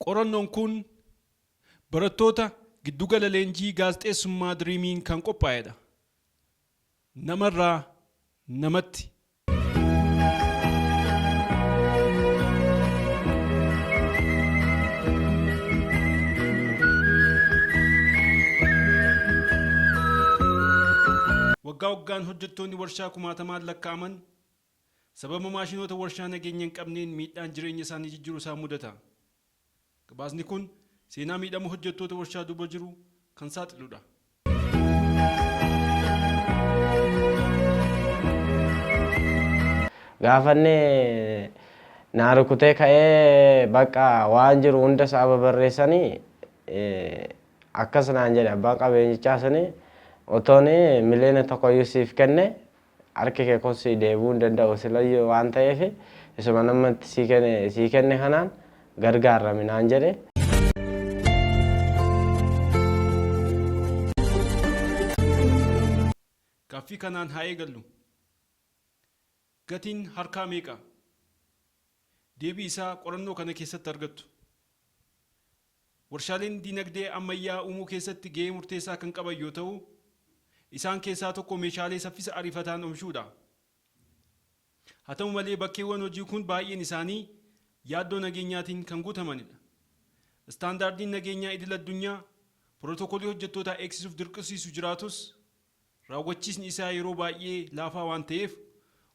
Qorannoon kun barattoota giddugala leenjii gaazexeessummaa Diriimiin kan qophaa'edha. Namarraa namatti. Waggaa waggaan hojjettoonni warshaa kumaatamaan lakkaa'aman sababa maashinoota warshaa nageenya hin qabneen miidhaan jireenya isaanii jijjiiruu isaa mudata. Gabaasni kun seenaa miidhama hojjettoota warshaa duuba jiru kan saaxiludha. Gaafannee na rukutee ka'ee bakka waan jiru hunda isaa barreessanii akkas naan jedhe abbaan qabeenyichaa sanii otoon miliyoona tokkoyyuu siif kenne harki kee kosii deebuu hin danda'u silayyuu waan ta'eef isuma namatti sii kenne kanaan gargaarami naan jedhe. Gaaffii kanaan haa eegallu. Gatiin harkaa meeqa? Deebii isaa qorannoo kana keessatti argattu. Warshaaleen dinagdee ammayyaa uumuu keessatti gahee murteessaa kan qaban yoo ta'u, isaan keessaa tokko meeshaalee saffisa ariifataan oomishuudha. Haa ta'u malee bakkeewwan hojii kun baay'een isaanii yaaddoo nageenyaatiin kan guutamanidha. Istaandaardiin nageenyaa idil addunyaa pirootokoolii hojjettootaa eegsisuuf dirqisiisu jiraatus raawwachiisni isaa yeroo baay'ee laafaa waan ta'eef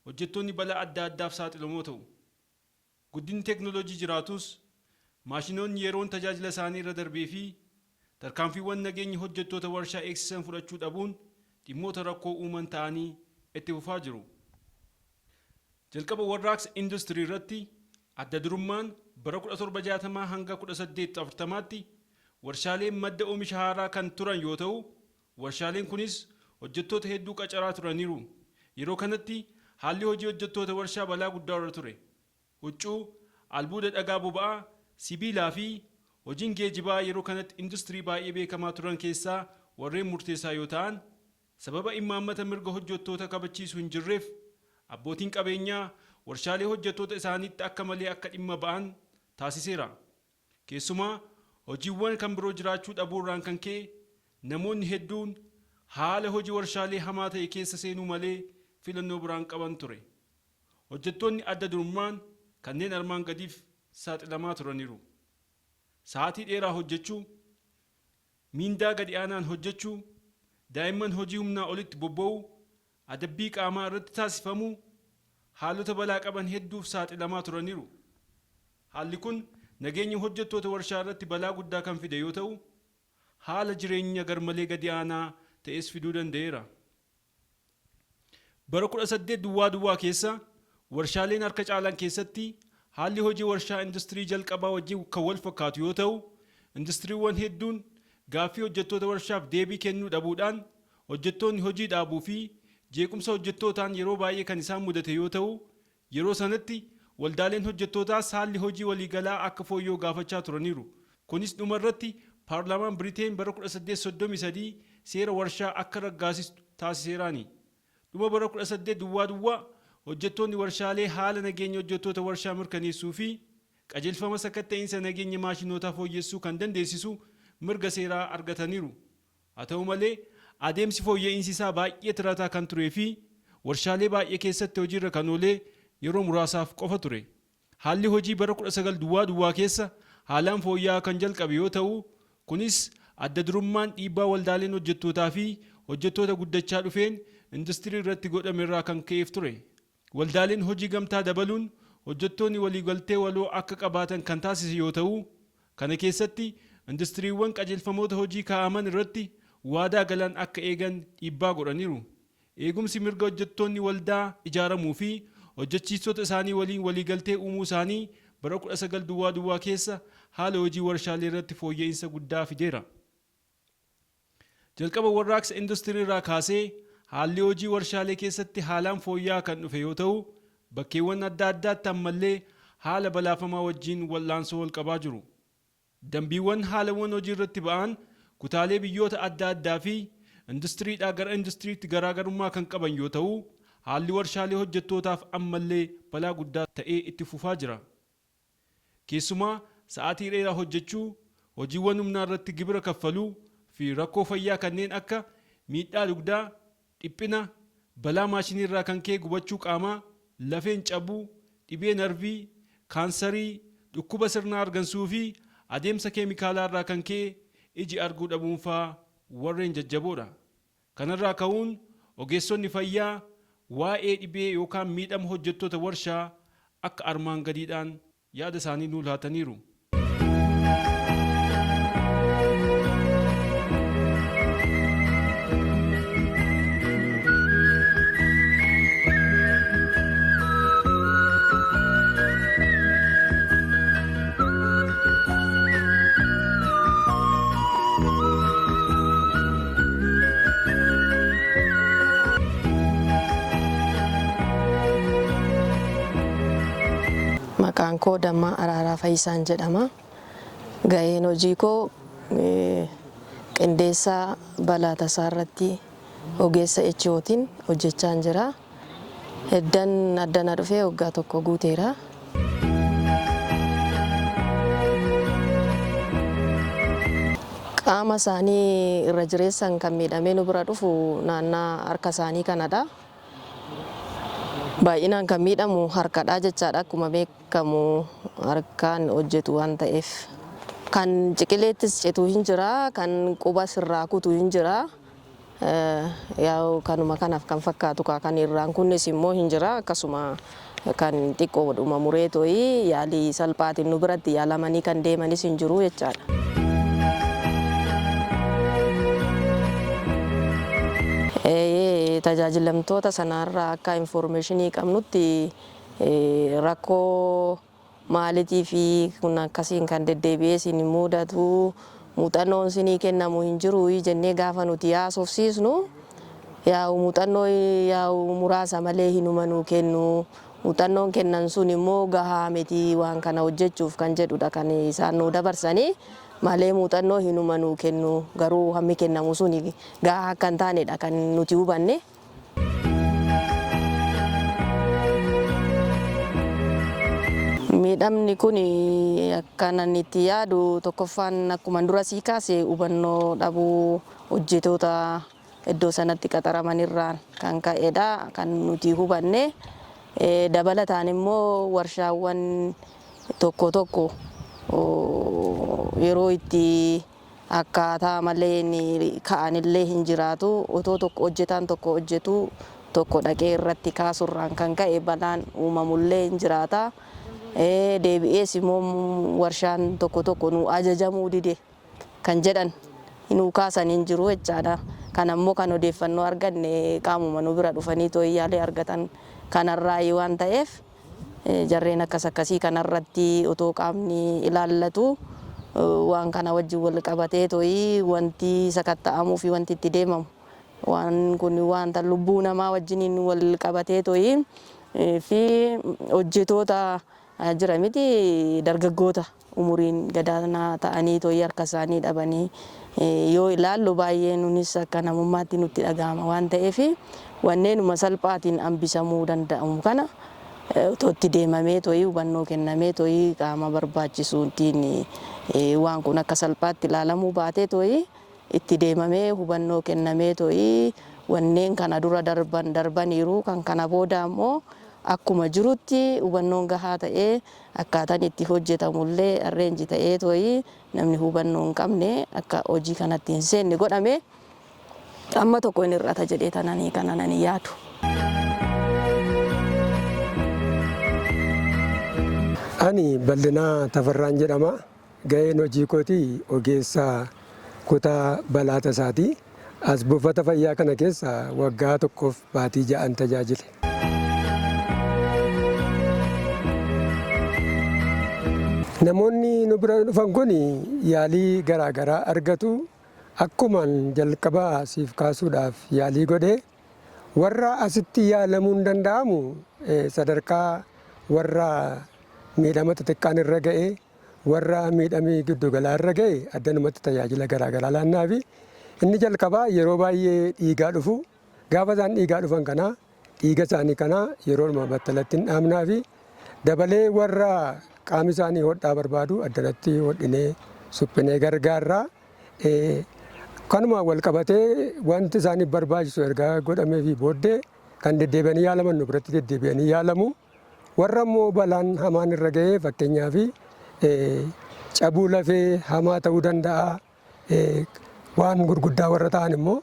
hojjettoonni balaa adda addaaf saaxilamoo ta'u. Guddinni teeknooloojii jiraatus maashinoonni yeroon tajaajila isaanii irra darbee fi tarkaanfiiwwan nageenya hojjettoota warshaa eegsisan fudhachuu dhabuun dhimmoota rakkoo uuman ta'anii itti fufaa jiru. Jalqaba warraaqsa industirii irratti adda durummaan bara 1760 hanga 1840tti warshaaleen madda oomisha haaraa kan turan yoo ta'u, warshaaleen kunis hojjettoota hedduu qacaraa turaniiru. Yeroo kanatti haalli hojii hojjettoota warshaa balaa guddaa irra ture. Huccuu, albuuda dhagaa boba'aa, sibiilaa fi hojiin geejibaa yeroo kanatti industirii baay'ee beekamaa turan keessaa warreen murteessaa yoo ta'an, sababa imaammata mirga hojjettoota kabachiisuu hin jirreef abbootiin qabeenyaa warshaalee hojjettoota isaaniitti akka malee akka dhimma ba'an taasiseera. Keessumaa hojiiwwan kan biroo jiraachuu dhabuurraan kan ka'e namoonni hedduun haala hojii warshaalee hamaa ta'e keessa seenuu malee filannoo biraan qaban ture. Hojjettoonni adda durummaan kanneen armaan gadiif saaxilamaa turaniiru. Sa'aatii dheeraa hojjechuu, miindaa gadi aanaan hojjechuu, daa'imman hojii humnaa olitti bobba'uu, adabbii qaamaa irratti taasifamuu, haalota balaa qaban hedduuf saaxilamaa turaniiru. Haalli kun nageenya hojjettoota warshaa irratti balaa guddaa kan fide yoo ta'u, haala jireenya garmalee gadi aanaa ta'es fiduu danda'eera. Bara 18 duwwaa keessa warshaaleen harka caalan keessatti haalli hojii warshaa industirii jalqabaa wajjin kan wal fakkaatu yoo ta'u, industiriiwwan hedduun gaaffii hojjettoota warshaaf deebii kennuu dhabuudhaan hojjettoonni hojii dhaabuu fi jeequmsa hojjettootaan yeroo baay'ee kan isaan mudate yoo ta'u, yeroo sanatti waldaaleen hojjettootaas haalli hojii waliigalaa akka fooyya'u gaafachaa turaniiru. Kunis dhumarratti paarlaamaan Biriteen bara 1833 seera warshaa akka raggaasisu taasiseeraani. Dhuma bara 18 duwwaa hojjettoonni warshaalee haala nageenya hojjettoota warshaa mirkaneessuu fi qajeelfama sakatta'insa nageenya maashinootaa fooyyessuu kan dandeessisu mirga seeraa argataniiru. Haa ta'u malee adeemsi fooyya'insi isaa baay'ee tirataa kan turee fi warshaalee baay'ee keessatti hojiirra kan oolee yeroo muraasaaf qofa ture. Haalli hojii bara 19 duwwaa keessa haalaan fooyya'aa kan jalqabe yoo ta'u, kunis adda durummaan dhiibbaa waldaaleen hojjettootaa fi hojjettoota guddachaa dhufeen industirii irratti godhame irraa kan ka'eef ture. Waldaaleen hojii gamtaa dabaluun hojjettoonni waliigaltee waloo akka qabaatan kan taasise yoo ta'u, kana keessatti industiriiwwan qajeelfamoota hojii kaa'aman irratti waadaa galan akka eegan dhiibbaa godhaniiru. Eegumsi mirga hojjettoonni waldaa ijaaramuu fi hojjechiistota isaanii waliin waliigaltee uumuu isaanii bara 19 duwwaa keessa haala hojii warshaalee irratti fooyya'insa guddaa fideera. Jalqaba warraaqsa industirii irraa kaasee haalli hojii warshaalee keessatti haalaan fooyya'aa kan dhufe yoo ta'u, bakkeewwan adda addaatti ammallee haala balaafamaa wajjin wal'aansoo wal qabaa jiru. Dambiiwwan haalawwan hojii irratti ba'an kutaalee biyyoota adda addaa fi industiriidhaa gara industiriitti garaagarummaa kan qaban yoo ta'u, haalli warshaalee hojjettootaaf ammallee balaa guddaa ta'ee itti fufaa jira. Keessumaa sa'aatii dheeraa hojjechuu, hojiiwwan humnaa irratti gibira kaffaluu fi rakkoo fayyaa kanneen akka miidhaa dugdaa, dhiphina, balaa maashinii irraa kan ka'e gubachuu qaamaa, lafeen cabuu, dhibee narvii, kaansarii, dhukkuba sirna hargansuu fi adeemsa keemikaalaa irraa kan ka'e iji arguu dhabuunfaa warreen jajjaboodha. Kanarraa ka'uun ogeessonni fayyaa waa'ee dhibee yookaan miidhama hojjettoota warshaa akka armaan gadiidhaan yaada isaanii nuu laataniiru. Maqaan koo Dammaa Araaraa Fayyisaan jedhama. Gaheen hojii koo qindeessaa balaa tasaa irratti ogeessa HO'tiin hojjechaa jira. Addana dhufee waggaa tokko guuteera. Qaama isaanii irra jireessan kan miidhamee nu bira dhufu naannaa harka isaanii kanadha. Baay'inaan kan miidhamu harkadha jechaadha. Akkuma beekamu harkaan hojjetu waan ta'eef kan ciqileettis cetuu hin jira, kan quba sirraa kutu hin jira. Kanuma kanaaf kan fakkaatu kan irraan kunnis immoo hin jira. Akkasuma kan xiqqoodhuma muree to'ii yaalii salphaatiin nu biratti yaalamanii kan deemanis hin jiru jechaadha. Tajaajilamtoota sanarraa akka informationii qabnutti rakkoo maalitii fi kun akkasiin kan deddeebi'ee isin mudatu muuxannoon isinii kennamu hin jiru jennee gaafa nuti haasofsiisnu muuxannoo muraasa malee hinuma nuu kennu. Muuxannoon kennan sun immoo gahaa miti waan kana hojjechuuf kan jedhudha kan isaan nu dabarsanii. Malee muuxannoo hinuma nuu kennu, garuu hammi kennamu suni gahaa akka hin taanedha kan nuti hubanne. Miidhamni kun akkanan itti yaadu tokkoffaan akkuma dura sii kaase hubannoo dhabuu hojjettoota iddoo sanatti qaxaraman irraan kan ka'edha kan nuti hubanne. Dabalataan immoo warshaawwan tokko tokko yeroo itti akkaataa malee ka'anillee hin jiraatu. Otoo tokko hojjetaan tokko hojjetu tokko dhaqee irratti kaasurraan kan ka'e balaan uumamullee hin jiraata. Deebi'ees immoo warshaan tokko tokko nu ajajamuu dide kan jedhan nu kaasan hin jiru jechaadha. Kan ammoo kan odeeffannoo arganne qaamuma nu bira dhufanii tooyyaalee argatan kanarraa waan ta'eef jarreen akkasii kanarratti otoo qaamni ilaallatu waan kana wajjin wal qabatee tooyi wanti sakatta'amuu fi wanti itti deemamu waan kun wanta lubbuu namaa wajjiniin wal qabatee tooyi fi hojjettoota jira miti dargaggoota umuriin gadaanaa ta'anii tooyi harka isaanii dhabanii yoo ilaallu baay'ee nunis akka namummaatti nutti dhagahama waan ta'eef wanneenuma salphaatiin hambisamuu danda'amu kana otoo itti deemamee tooyi hubannoo kennamee tooyi qaama barbaachisuutiin waan kun akka salphaatti ilaalamuu baatee tooyi itti deemamee hubannoo kennamee tooyi wanneen kana dura darbaniiru kan kana booda ammoo akkuma jirutti hubannoon gahaa ta'ee akkaataan itti hojjetamullee arreenji ta'ee tooyi namni hubannoo hin qabne akka hojii kanatti hin seenne godhame amma tokko hin irrata jedhee tananii kananii yaadu. Ani Bal'inaa Tafarraan jedhama. Gaheen hojii kootii ogeessa kutaa balaa tasaati. As buufata fayyaa kana keessa waggaa tokkoof baatii 6 tajaajile. Namoonni nu bira dhufan kun yaalii garaagaraa argatu. Akkuman jalqabaa siif kaasuudhaaf yaalii godhee warra asitti yaalamuun danda'amu sadarkaa warra miidhama xixiqqaan irra ga'e warra miidhamii giddugalaa irra ga'e addanumatti tajaajila garaagaraa laannaa fi inni jalqabaa yeroo baay'ee dhiigaa dhufu gaafa isaan dhiigaa dhufan kana dhiiga isaanii kana yeroo battalatti hin dhaamnaa fi dabalee warra qaamni isaanii hodhaa barbaadu addanatti hodhinee suphinee gargaarraa. Kanuma wal qabatee wanti isaaniif barbaachisu ergaa godhamee fi booddee kan deddeebi'anii yaalaman nu biratti deddeebi'anii yaalamu. Warra immoo balaan hamaan irra ga'ee fakkeenyaaf cabuu lafee hamaa ta'uu danda'a. Waan gurguddaa warra ta'an immoo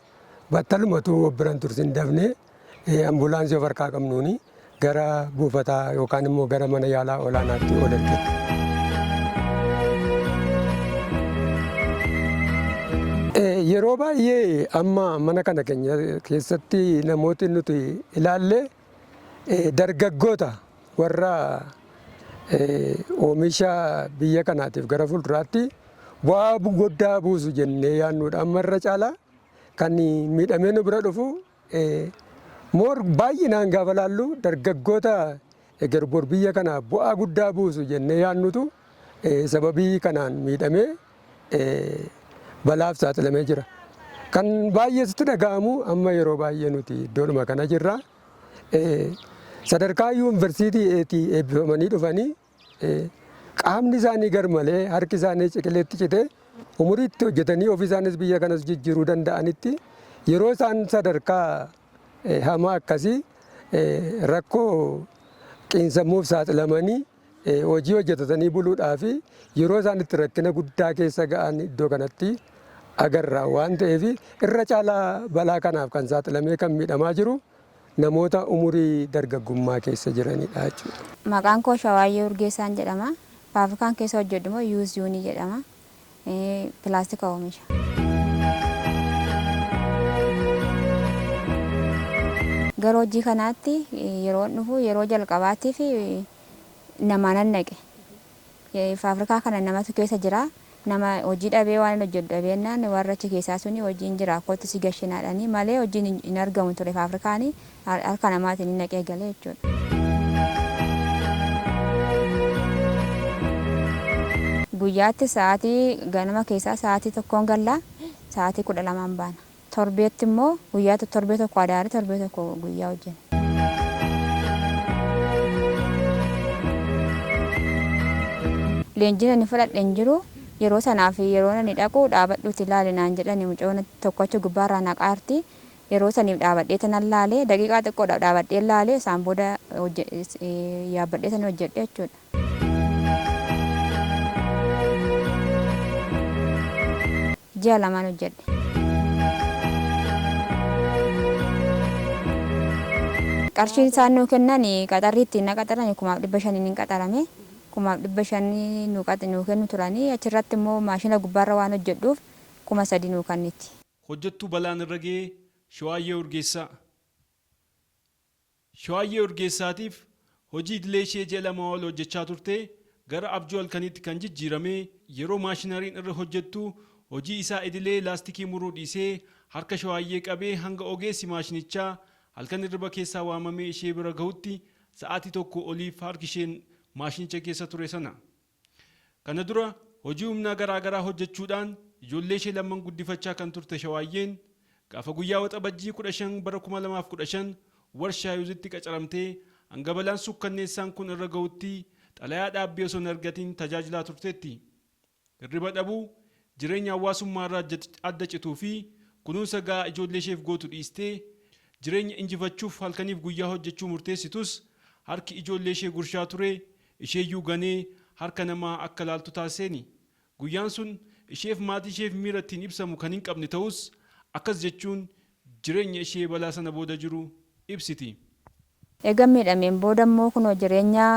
battalumatu biran tursin dafnee ambulaansii of harkaa qabnuuni gara buufataa yookaan immoo gara mana yaalaa olaanaatti ol ergina. Yeroo baay'ee amma mana kana keenya keessatti namooti nuti ilaalle dargaggoota warra oomisha biyya kanaatiif gara fuulduraatti bu'aa guddaa buusu jennee yaadnuudha. Amma irra caalaa kan miidhamee nu bira dhufu baay'inaan gaafa laallu dargaggoota egerbor biyya kana bu'aa guddaa buusu jennee yaadnutu sababii kanaan miidhamee balaaf saaxilamee jira. Kan baay'ee sitti dhaga'amu amma yeroo baay'ee nuti iddoodhuma kana jirra. Sadarkaa yuunivarsiitii eebbifamanii dhufanii qaamni isaanii garmalee harki isaanii ciqileetti citee umuriitti hojjetanii ofii isaanis biyya kanas jijjiiruu danda'anitti yeroo isaan sadarkaa hamaa akkasii rakkoo qiinsammuuf saaxilamanii hojii hojjetatanii buluudhaa fi yeroo isaan itti rakkina guddaa keessa ga'an iddoo kanatti agarra waan ta'eef irra caalaa balaa kanaaf kan saaxilamee kan miidhamaa jiru namoota umurii dargaggummaa keessa jiranidha jechuudha. Maqaan koo Shawaayyee Urgeessaan jedhama. Faafrikaan keessa hojjedhu immoo Yuuziyuunii jedhama. Pilaastika oomisha. Gara hojii kanaatti yeroo dhufu yeroo jalqabaatiif nama nannaqe. Faafrikaa kana namatu keessa jira. Nama hojii dhabee waan hojjedhu dhabeennaan warra achi keessaa suni hojiin jira kootti si gashinaadhani malee hojiin hin argamu ture Faafrikaanii harka namaatiin hin naqee galee jechuudha. Guyyaatti sa'aatii ganama keessaa sa'aatii tokkoon gallaa sa'aatii 12 baana. Torbeetti immoo guyyaatti torbee tokko adaari torbee tokko guyyaa hojjenna. Leenjii ani fudhadheen jiru yeroo sanaaf yeroo ani dhaqu dhaabadhuuti ilaali naan jedhani mucoon tokkocha gubbaarraa naqaarti yeroo saniif dhaabadhee tanan laalee daqiiqaa xiqqoodhaaf dhaabadhee laalee isaan booda yaabbadhee tan hojjedhe jechuudha. Ji'a lamaan hojjedhe. Qarshiin isaan nuu kennan qaxarri ittiin na qaxaran 1500 hin qaxarame. 500 nuu kennu turanii achirratti immoo maashina gubbaarra waan hojjedhuuf 3000 nuu kennitti. Hojjettuu balaan irra ga'ee Shawaayyee Urgeessaa. Shawaayyee Urgeessaatiif hojii idilee ishee ji'a lama ol hojjechaa turte gara abjuu halkaniitti kan jijjiirame yeroo maashinariin irra hojjettu hojii isaa idilee laastikii muruu dhiisee harka Shawaayyee qabee hanga ogeessi maashinichaa halkan irriba keessaa waamamee ishee bira gahutti sa'aatii tokko oliif harki isheen maashinicha keessa ture sana. Kana dura hojii humnaa garaagaraa hojjechuudhaan ijoollee ishee lamman guddifachaa kan turte Shawaayyeen gaafa guyyaa waxabajjii 15 bara 2015 warshaa yuuzitti qacaramtee hanga balaan sukkanneessaan kun irra gahutti xalayaa dhaabbii osoo hin argatiin tajaajilaa turteetti. Hirriba dhabuu jireenya hawaasummaa irraa adda cituu fi kunuunsa gahaa ijoollee isheef gootu dhiistee jireenya injifachuuf halkaniif guyyaa hojjechuu murteessitus harki ijoollee ishee gurshaa ture isheeyyuu ganee harka namaa akka laaltu taasiseeni. Guyyaan sun isheef maatii isheef miira ittiin ibsamu kan hin qabne ta'us akkas jechuun jireenya ishee balaa sana booda jiru ibsiti. Egaa miidhameen booda immoo kunoo jireenya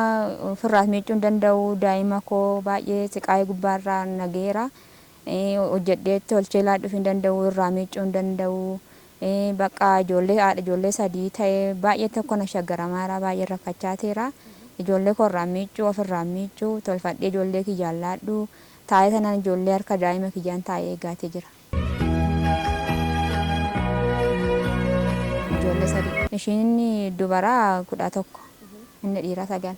ofirraa miicuu hin danda'u daa'ima koo baay'ee siqaayee gubbaarraa nageera. Hojjedhee tolchee laadhuuf hin danda'u irraa miicuu hin danda'u. Bakka ijoollee sadii ta'ee baay'ee tokko na shaggaramaara baay'ee rakkachaateera. Ijoollee korraa miicuu ofirraa miicuu tolfadhee ijoollee kiyyaan laadhu taa'ee sanaan ijoollee harka daa'ima kiyyaan taa'ee eeggatee jira. Ijoollee sadii. Ishiin dubaraa 11 inni dhiiraa 9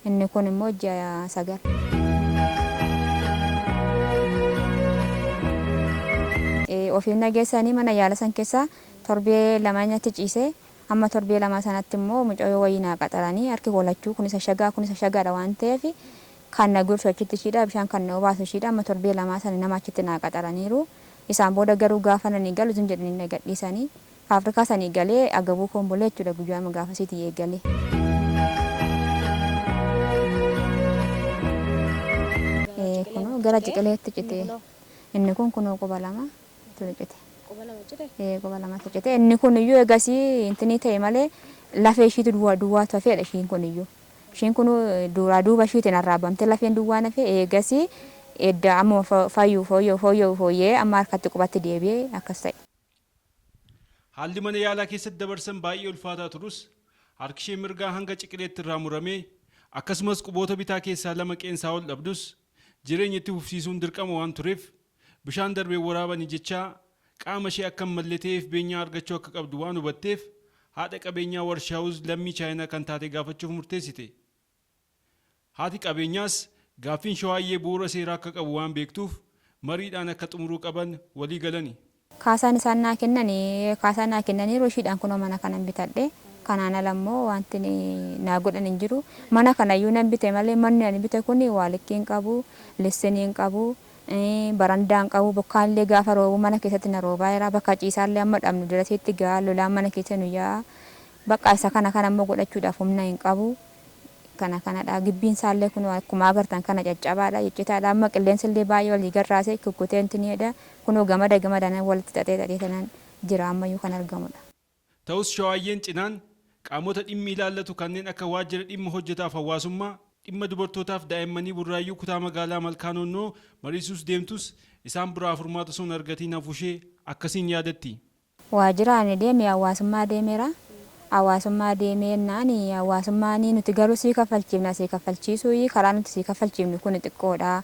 inni kun immoo ji'a 9. Ofiif nageessanii mana yaala san keessa torbee lama nyaatti ciisee amma torbee lama sanatti immoo mucayyoo wayii naa qaxaranii harki hoolachuu kun isa shagaadha waan ta'eef kan na gorshu achitti ishiidha bishaan kan na obaasu ishiidha amma torbee lamaa sana nama achitti naa qaxaraniiru isaan booda garuu gaafa nani galu sun jedhanii na gadhiisanii faafrikaa sanii galee agabuu koombolee jechuudha guyyaa gaafasiitii eegalee. Kunoo gara jiqileetti cite inni kun kunoo quba lama cite. Quba lama cite inni kun iyyuu egasii intinii ta'e malee lafee ishiitu duwwaa tafeedha ishiin kun iyyuu. Ishiin kun duraa duuba ishiitiin arraabamtee lafeen duwwaa nafee eegasii edda amma fayyuu fooyyee amma harkatti qubatti deebi'ee akkas ta'e. Haalli mana yaalaa keessatti dabarsan baay'ee ulfaataa turus harki ishee mirgaa hanga ciqileetti irraa muramee akkasumas quboota bitaa keessaa lama qeensaa ol dhabdus jireenya itti fufsiisuun dirqama waan tureef bishaan darbee waraabanii jechaa qaama ishee akka mallee ta'eef beenyaa argachuu akka qabdu waan hubatteef haadha qabeenyaa warshaawus lammii chaayinaa kan taate gaafachuuf murteessite. Haati qabeenyaas gaaffiin shawaayyee bu'uura seeraa akka qabu waan beektuuf mariidhaan akka xumuruu qaban walii galani. Kaasaan isaan naa kennanii rooshiidhaan kunoo mana kanan bitadhe kanaan alammoo wanti naa godhan hin jiru mana kanayyuu nan bite malee manni ani bite kun waa likkii hin qabu lissanii hin qabu barandaa hin qabu bokkaallee gaafa roobu mana keessatti na roobaa jira bakka ciisaallee amma dhabnu dirateetti gaa lolaan mana keessa nu yaa bakka isa kana ammoo godhachuudhaaf humna hin qabu kanadha gibbiin isaallee kun akkuma agartan kana caccabaadha jechuudha amma qilleensillee baay'ee walii garraasee kukkutee intiniidha kunoo gamadaan walitti xaxee tanan jira ammayyuu kan argamudha. Ta'us shawaayyeen cinaan qaamota dhimmi ilaallatu kanneen akka waajjira dhimma hojjetaaf hawaasummaa dhimma dubartootaaf daa'immanii burraayyuu kutaa magaalaa malkaanonnoo mariisuus deemtus isaan biraa furmaata sun argatiin hafuushee akkasiin yaadatti. Waajjiraan deeme hawaasummaa deemeera. Hawaasummaa deemeenaan hawaasummaan nuti garuu sii kaffalchiifna sii kaffalchiisuu karaa nuti sii kaffalchiifnu kun xiqqoodha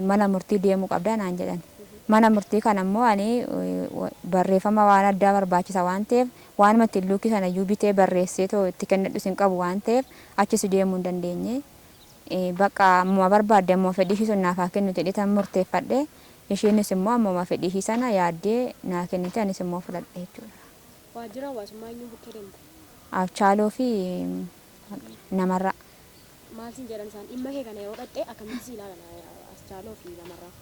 mana murtii deemuu qabda naan jedhan. Mana murtii kan ammoo ani barreeffama waan addaa barbaachisa waan ta'eef waan matti luukii sana iyyuu bitee barreessee itti kennadhu sin qabu waan ta'eef achis deemuu hin dandeenye. Bakka ammuma barbaadde ammoo fedhii sun naaf haa kennuti dhiitan murteeffadhe isheenis immoo ammuma fedhii sana yaaddee naa kennite anis immoo fudhadhe jechuudha. Waajjira hawaasummaa eenyuun bukkee deemte? Abchaaloo fi namarraa. Maal siin jedhan isaan dhimma kee kana yeroo dhatte akkamitti si ilaalan Abchaaloo fi namarraa?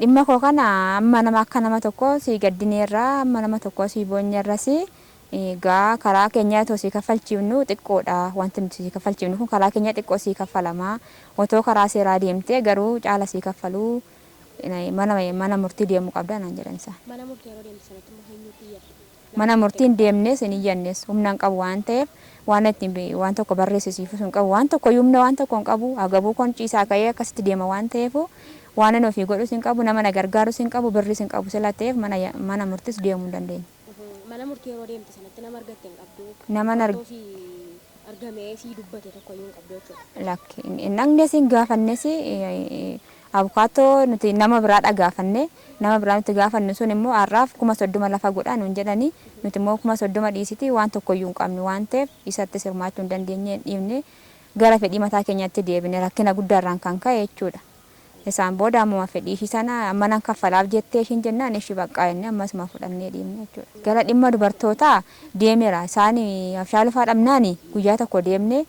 Dhimma koo kana amma nama akka nama tokko si gaddineerraa amma nama tokko si boonyeerras gaa karaa keenya otoo si kaffalchiifnu xiqqoodha wanti nuti si kaffalchiifnu kun karaa keenya xiqqoo si kaffalamaa otoo karaa seeraa deemtee garuu caala si kaffaluu mana murtii deemuu qabda naan jedhan isaan. Mana murtii yeroo deemte sanatti immoo eenyuutu iyyate? Mana murtiin deemnes hin iyyannes humna hin qabu waan ta'eef waan ittiin waan tokko barreessisiifu sun qabu waan tokko humna waan tokko hin qabu agabuu kon ciisaa ka'ee akkasitti deema waan ta'eef waan inni ofii godhus hin qabu nama na gargaarus hin qabu birris hin qabu sila ta'eef mana murtis deemuu hin dandeenye. Mana murtii yeroo deemte sanatti nama argatte hin qabdu. Nama argamee si dubbate tokko iyyuu hin qabdu jechuudha. Lakki naqnes hin gaafannes abukaatoo nuti nama biraa gaafanne nama biraa nuti gaafanne sun immoo har'aaf 30,000 lafa godhaa nuun jedhanii nuti immoo 30,000 dhiisiti waan tokko iyyuu hin qabnu waan ta'eef isatti hirmaachuu hin dandeenye dhiibne gara fedhii mataa keenyatti deebine rakkina guddaarraan kan ka'e jechuudha. Isaan booda ammuma fedhii ishii sana mana kaffalaaf jettee ishiin jennaan ishii baqqaa jennee ammasuma fudhannee deemne jechuudha. Gara dhimma dubartootaa deemeera isaan abshaalufaa dhabnaani guyyaa tokko deemne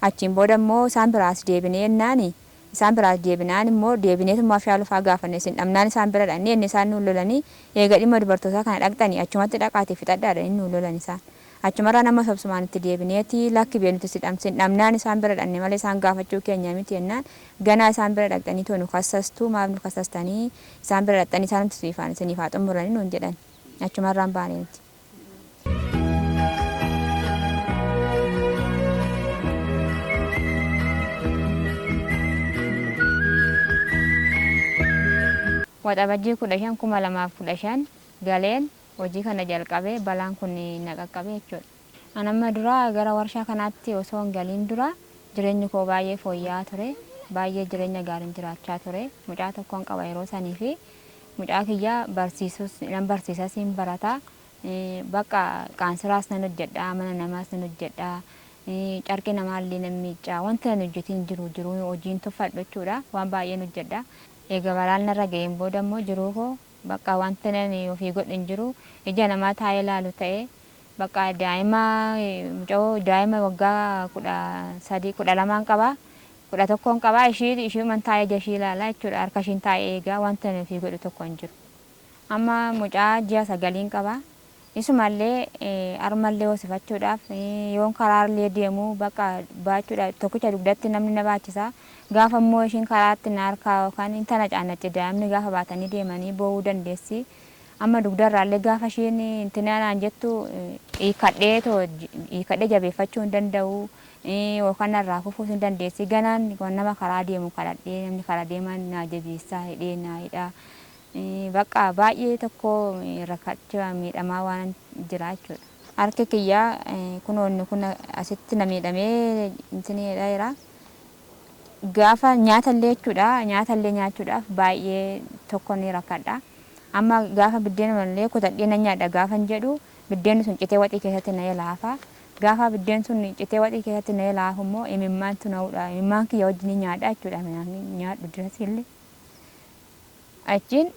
achiin booda immoo isaan biraas deebinee jennaani isaan biraas deebinaan immoo deebineetuma abshaalufaa gaafanne isin dhabnaan isaan bira dhaqnee inni isaan nuun lolanii eega dhimma dubartootaa kana dhaqxanii achumatti dhaqaatee fixadhaadha inni nuun lolan isaan. Achumarraa nama sobsumaan itti deebineeti lakki beenuti si dhamsin dhabnaan isaan bira dhaqne malee isaan gaafachuu keenya miti jennaan ganaa isaan bira dhaqxanii too nu kassastuu maaf nu kassastanii isaan bira dhaqxanii isaan nuti isiniif haa xumuranii nuun jedhan achumarraan baanee nuti. Waxabajjii 15,2015 galeen hojii kana jalqabee balaan kun na qaqqabee jechuudha. Anamma dura gara warshaa kanaatti osoo hin galiin dura jireenyi koo baay'ee fooyya'aa ture. Baay'ee jireenya gaariin jiraachaa ture. Mucaa tokkoon qaba yeroo sanii fi mucaa kiyya nan barsiisas hin barata. Bakka qaansiraas nan hojjedha, mana namaas nan hojjedha. Carqii namaallee nan miicca. Wanta nan hojjetiin jiru hojiin tuffadhu jechuudha. Waan baay'een hojjedha. Egaa balaan narra ga'een booda immoo jiruu koo bakka wanta nan ofii godhin jiru ija namaa taa'ee ilaalu ta'ee bakka daa'ima waggaa 13 12 qaba kudha tokkoon qabaa ishii man taa'ee jashii ilaalaa jechuudha harka ishiin taa'ee eegaa wanta nufi godhu tokko hin jiru. Amma mucaa ji'a 9 qabaa. Isumallee armallee hoosifachuudhaaf yoon karaarlee deemu bakka baachuudhaaf tokkicha dugdatti namni na baachisa. Gaafa immoo ishiin karaatti na harkaa yookaan intana caannatti daa'imni gaafa baatanii deemanii boo'uu dandeessi. Amma dugdarraallee gaafa ishiin intina naan jettu hiikadhee jabeeffachuu hin danda'u yookaan narraa kufuu hin dandeessi. Ganaan nama karaa deemu kadhadhee namni karaa deeman na jabeessaa hidhee na hidhaa. Bakka baay'ee tokko rakkachaa miidhamaa waan jira jechuudha. Harki kiyyaa kunoonni kun asitti na miidhamee intiniidha jira. Gaafa nyaatallee jechuudha nyaatallee nyaachuudhaaf baay'ee tokko ni rakkadha. Amma gaafa biddeen mallee kutadhee na nyaadha gaafa hin jedhu biddeen sun citee waxii keessatti na laafa. Gaafa biddeen sun citee waxii keessatti na laafu immoo imimmaantu na'uudha. Imimmaan kiyya wajjin nyaadha jechuudha nyaadhu dirasiillee. Achiin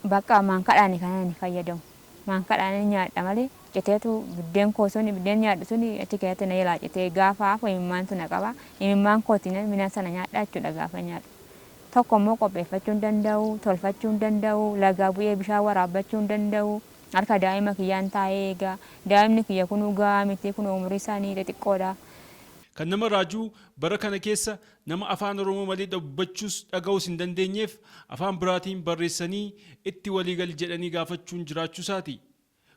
bakka maankadhaan kan fayyadamu. Maankadhaan nyaadha malee citeetu biddeen koo suni biddeen nyaadhu suni achi keessatti na jalaa citee gaafa hafu imimmaantu na qaba. Imimmaan kootiin midhaan sana nyaadha jechuudha gaafa nyaadhu. Tokko immoo qopheeffachuu hin danda'u, tolfachuu hin danda'u, lagaa bu'ee bishaan waraabbachuu hin danda'u. Harka daa'ima kiyyaan taa'ee eegaa. Daa'imni kiyya kun dhugaa miti kun umurii isaanii xixiqqoodha. Kan nama raajuu bara kana keessa nama afaan Oromoo malee dubbachuus dhaga'uus hin dandeenyeef afaan biraatiin barreessanii itti waliigal jedhanii gaafachuun jiraachuusaati.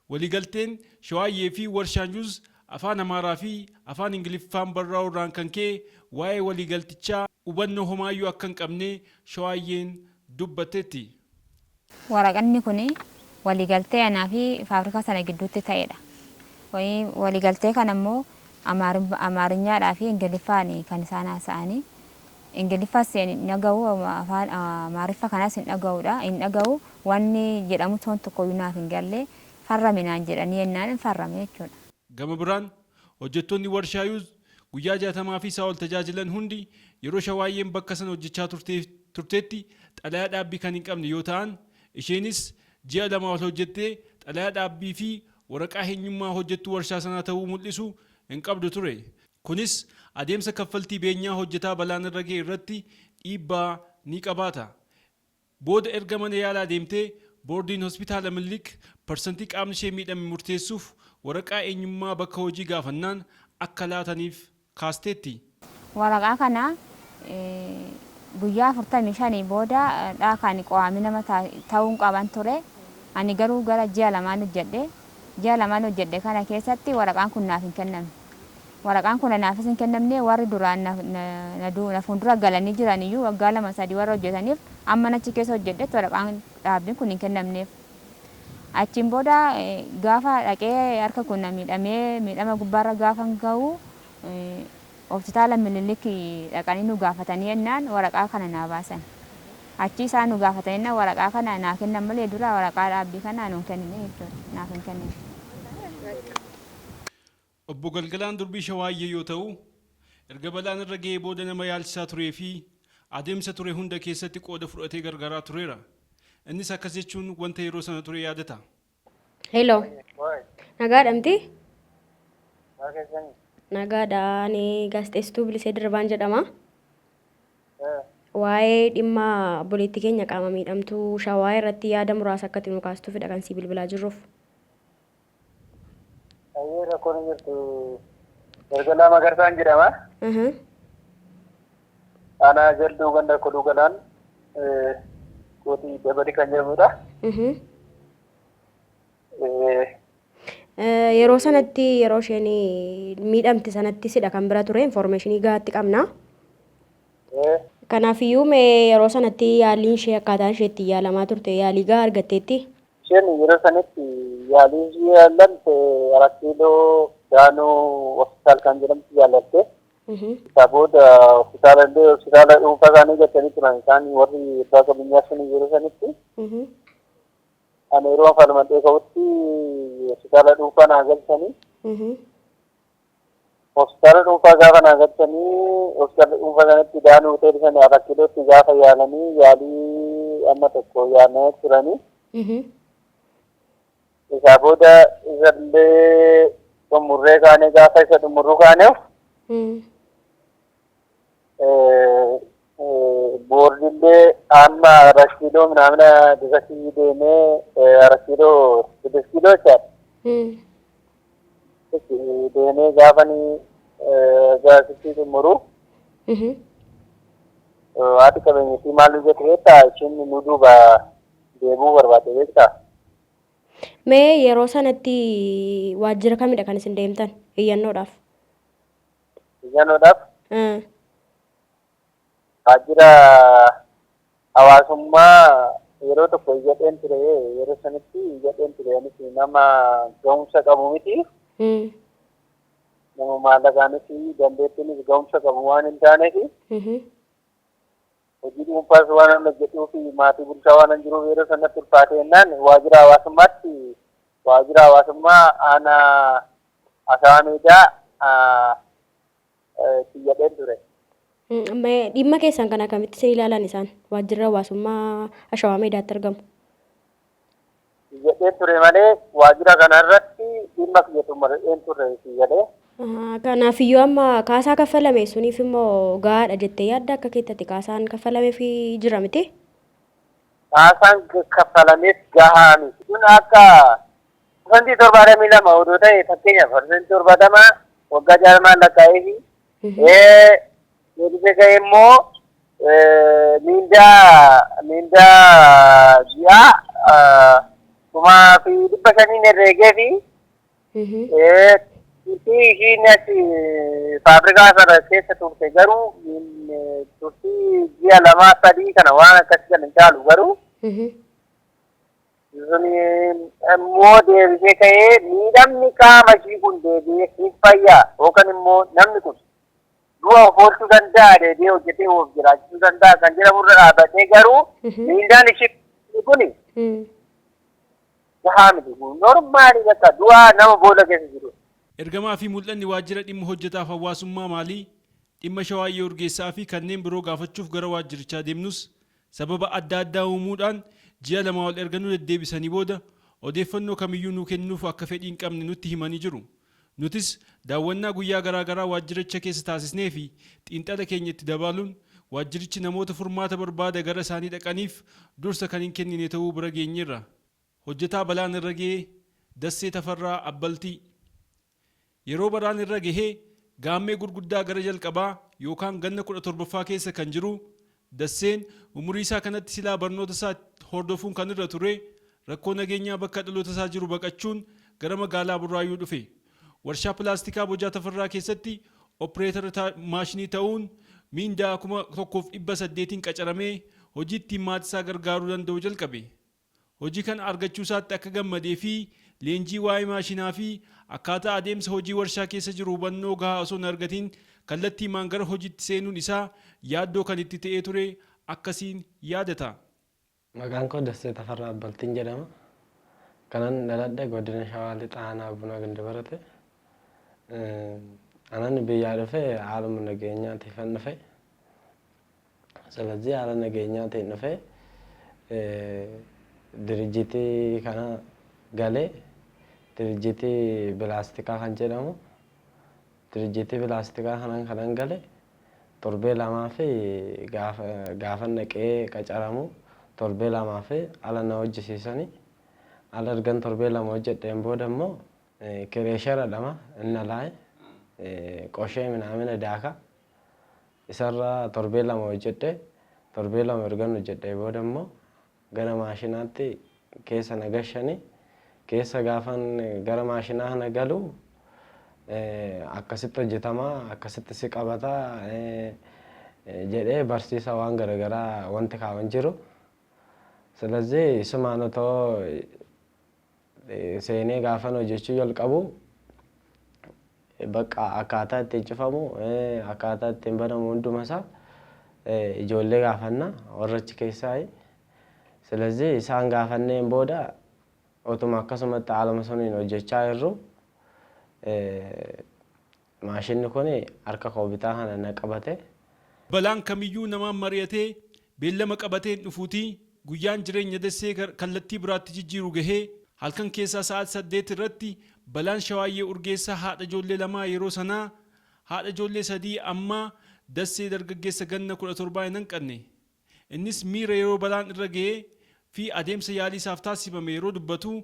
Waliigalteen Shawaayyee fi Warshaanyuus afaan Amaaraa fi afaan Ingiliffaan barraa'uu irraan kan ka'e waa'ee waliigaltichaa hubannoo homaayyuu akka hin qabne Shawaayyeen dubbatteetti. Waraqanni kun waliigaltee anaa fi faabirikaa sana gidduutti ta'edha. Waliigaltee kana immoo Amaariñaadhaa fi Ingiliffaan kan isaan haasa'anii. Ingiliffaas hin dhaga'u afaan Amaariffa kanas hin dhaga'uudha. Hin dhaga'u wanni jedhamu toon tokko naaf hin galle farraminaan jedhanii yennaan farrame jechuudha. Gama biraan hojjettoonni Warshaayyuu guyyaa 60 fi isaa ol tajaajilan hundi yeroo Shawaayyeen bakka sana hojjechaa turteetti xalayaa dhaabbii kan hin qabne yoo ta'an isheenis ji'a 2 ol hojjettee xalayaa dhaabbii fi waraqaa eenyummaa hojjettuu warshaa sanaa ta'uu mul'isu hin qabdu ture. Kunis adeemsa kaffaltii beenyaa hojjetaa balaan irra ga'e irratti dhiibbaa ni qabaata. Booda erga mana yaalaa deemtee boordiin hospitaala Minilik parsantii qaamni ishee miidhame murteessuuf waraqaa eenyummaa bakka hojii gaafannaan akka laataniif kaasteetti. Waraqaa kana guyyaa 45 booda dhaakaan qo'amni nama ta'uun qaban ture. Ani garuu gara ji'a 2 hojjedhe. Ji'a 2 hojjedhe kana keessatti waraqaan kun naaf hin kennamne. Waraqaan kun naafis hin kennamne warri duraan na fuuldura galanii jiran iyyuu waggaa 2-3 warra hojjetaniif amma achi keessa hojjedhetti waraqaan dhaabbiin kun hin kennamneef. Achiin booda gaafa dhaqee harka kun miidhama gubbaarra gaafa gahu hospitaala Minilik dhaqanii nu gaafatanii jennaan waraqaa kana naa baasan. Achi isaan nu gaafatanii waraqaa kana naa kennan malee dura waraqaa dhaabbii kana nuun kennine jechuudha. Naaf hin kennine. Obbo Galgalaan Durbii Shawaayyee yoo ta'u, erga balaan irra ga'ee booda nama yaalchisaa turee fi adeemsa ture hunda keessatti qooda fudhatee gargaaraa tureera. Innis akkas jechuun wanta yeroo sana ture yaadata. Hello. Nagaadhamti? Nagaadha. Ani gaazexeessituu Bilisee Dirbaan jedhama. Waa'ee dhimma obboleettii keenya qaama miidhamtuu Shawaayee irratti yaada muraasa akka nu kaastuufidha kan si bilbilaa jirruuf. Ayyee rakkoon hin jirtu. Galgalaa Magarsaan jedhama. Aanaa jalduu ganda koduu galaan kootii dabadi kan jedhamudha. Yeroo sanatti yeroo isheen miidhamte sanatti sidha kan bira ture informationii gahaatti qabna. Kanaafiyyuu yeroo sanatti yaaliin ishee akkaataan isheetti yaalamaa turte yaalii gahaa argatteetti. Isheen yeroo sanatti yaaliin ishee yaallamte Arakkiiloo Daanuu hospitaal kan jedhamtu yaalatte. Isaa booda hospitaala dhuunfaa isaanii gattanii turan isaan warri abbaa qabeenyaa sun yeroo sanitti. Ani yeroo falmadhee ka'utti hospitaala dhuunfaa naa galchanii. Hospitaala dhuunfaa gaafa naa galchanii hospitaala dhuunfaa sanatti Daanuu hoteelii sana Arakkiilootti gaafa yaalanii yaalii amma tokko yaalanii turanii. Isaa booda isallee xumurree kaanee gaafa isa xumurruu kaaneef boordillee amma rakkidoo ምናምን ድረስ deemee rakkidoo 6 kiiloo chaadha. Deemee gaafanii gaasitti xumuru haati qabeenyatti maal jetteetta ishiin nu duuba deemuu barbaade beektaa? Mee yeroo sanatti waajjira kamidha kan isin deemtan iyyannoodhaaf? Iyyannoodhaaf waajjira hawaasummaa yeroo tokko iyyadheen ture. Yeroo sanatti iyyadheen ture anis nama ga'umsa qabu miti. Nama maallaqaanis dandeettiinis ga'umsa qabu waan hin taaneef hojii dhuunfaas waan an hojjedhuu fi maatii bulchaa waan an jiruuf yeroo sanatti ulfaatee jennaan waajjira hawaasummaa aanaa Asawaa Meedaa iyyadheen ture. Dhimma keessan kan akkamitti isin ilaalan isaan waajjira hawaasummaa Ashawaa Meedaatti argamu? Iyyadheen ture malee waajjira kanarratti dhimma kiyyatummadheen ture iyyadhee. Kanaafiyyuu amma kaasaa kaffalame suniif immoo gahaadha jettee yaadda akka keettatti kaasaan kaffalameef jira miti? Kaasaan kaffalameef gahaa miti. Kun akka 72 odoo ta'e fakkeenyaaf 70 waggaa jaarmaan lakkaa'eefi deebisee ga'e immoo miindaa ji'aa 500 herreegeefi turtii ishiin achi faabrikaa sana keessa turte garuu turtii ji'a 2-3 kana waan akkasii kan hin caalu garuu immoo deebisee ka'ee miidhamni qaama ishii kun deebi'ee hin fayyaa yookaan immoo namni kun du'a of oolchuu danda'a deebi'ee hojjetee of jiraachisuu danda'a kan jedhamurra dhaabbatee garuu miindaan ishii kun gahaa miti normaalii bakka du'a nama booda keessa jiru. Ergamaa fi mul'anni waajjira dhimma hojjetaaf hawaasummaa maalii? Dhimma Shawaayyee Urgeessaa fi kanneen biroo gaafachuuf gara waajjirichaa deemnus sababa adda addaa uumuudhaan ji'a 2 ol erga nu deddeebisanii booda odeeffannoo kamiyyuu nu kennuuf akka fedhii hin qabne nutti himanii jiru. Nutis daawwannaa guyyaa garaagaraa waajjiricha keessa taasisnee fi xiinxala keenya itti dabaluun waajjirichi namoota furmaata barbaada gara isaanii dhaqaniif dursa kan hin kennine ta'uu bira geenyeerra. Hojjetaa balaan irra ga'ee Dassee Tafarraa Abbaltii. Yeroo balaan irra gahee gaammee gurguddaa gara jalqabaa yookaan ganna 17ffaa keessa kan jiru Dasseen umurii isaa kanatti silaa barnoota isaa hordofuun kan irra ture rakkoo nageenyaa bakka dhaloota isaa jiru baqachuun gara magaalaa Burraayyuu dhufe. Warshaa pilaastikaa Bojaa Tafarraa keessatti opereetara maashinii ta'uun miindaa 1,800 qacaramee hojii ittiin maatii isaa gargaaruu danda'u jalqabe. Hojii kana argachuu isaatti akka gammadee fi leenjii waa'ee maashinaa fi akkaataa adeemsa hojii warshaa keessa jiru hubannoo gahaa osoo hin argatiin kallattiimaan gara hojiitti seenuun isaa yaaddoo kan itti ta'ee ture akkasiin yaadata. Maqaan koo Dassee Tafarraa Abbaltiin jedhama. Kanan dhaladhe godina Shawaa Lixaa Aanaa Buna Ganda barate. Anan biyyaa dhufe haaluma nageenyaatiin dhufe. ስለዚህ haala nageenyaatiin dhufe dirjitii kana galee dirjitii pilaastikaa kan jedhamu dirjitii pilaastikaa kanan gale torbee lamaa fi gaafa naqee qacaramu torbee lamaa fi ala na hojjisiisanii ala ergan torbee lama hojjedheen booda immoo kireeshara dhama inni laa'e qoshee minaamina daaka isarra torbee lama hojjedhe torbee lama ergan hojjedhee booda immoo gara maashinaatti keessa nagashanii keessa gaafan gara maashinaa kana galu akkasitti hojjetamaa akkasitti si qabataa jedhee barsiisa waan garagaraa wanti kaawan jiru. ስለዚህ isumaan otoo seenee gaafan hojjechuu jalqabu bakka akkaataa ittiin cufamu akkaataa ittiin banamu hunduma isaa ijoollee gaafanna warra achi keessaa. ስለዚህ isaan gaafanneen booda otuma akkasumatti haaluma suniin hojjechaa jirru maashinni kun harka koo bitaa kana na qabate. Balaan kamiyyuu namaan mari'atee beellama qabateen dhufuutii guyyaan jireenya Dassee kallattii biraatti jijjiiru gahee halkan keessaa sa'aatii 8 irratti balaan Shawaayyee Urgeessaa haadha ijoollee lamaa yeroo sanaa haadha ijoollee 3 amma dassee dargaggeessa ganna 17 hin hanqanne. Innis miira yeroo balaan irra ga'ee fi adeemsa yaalii isaaf taasifame yeroo dubbatu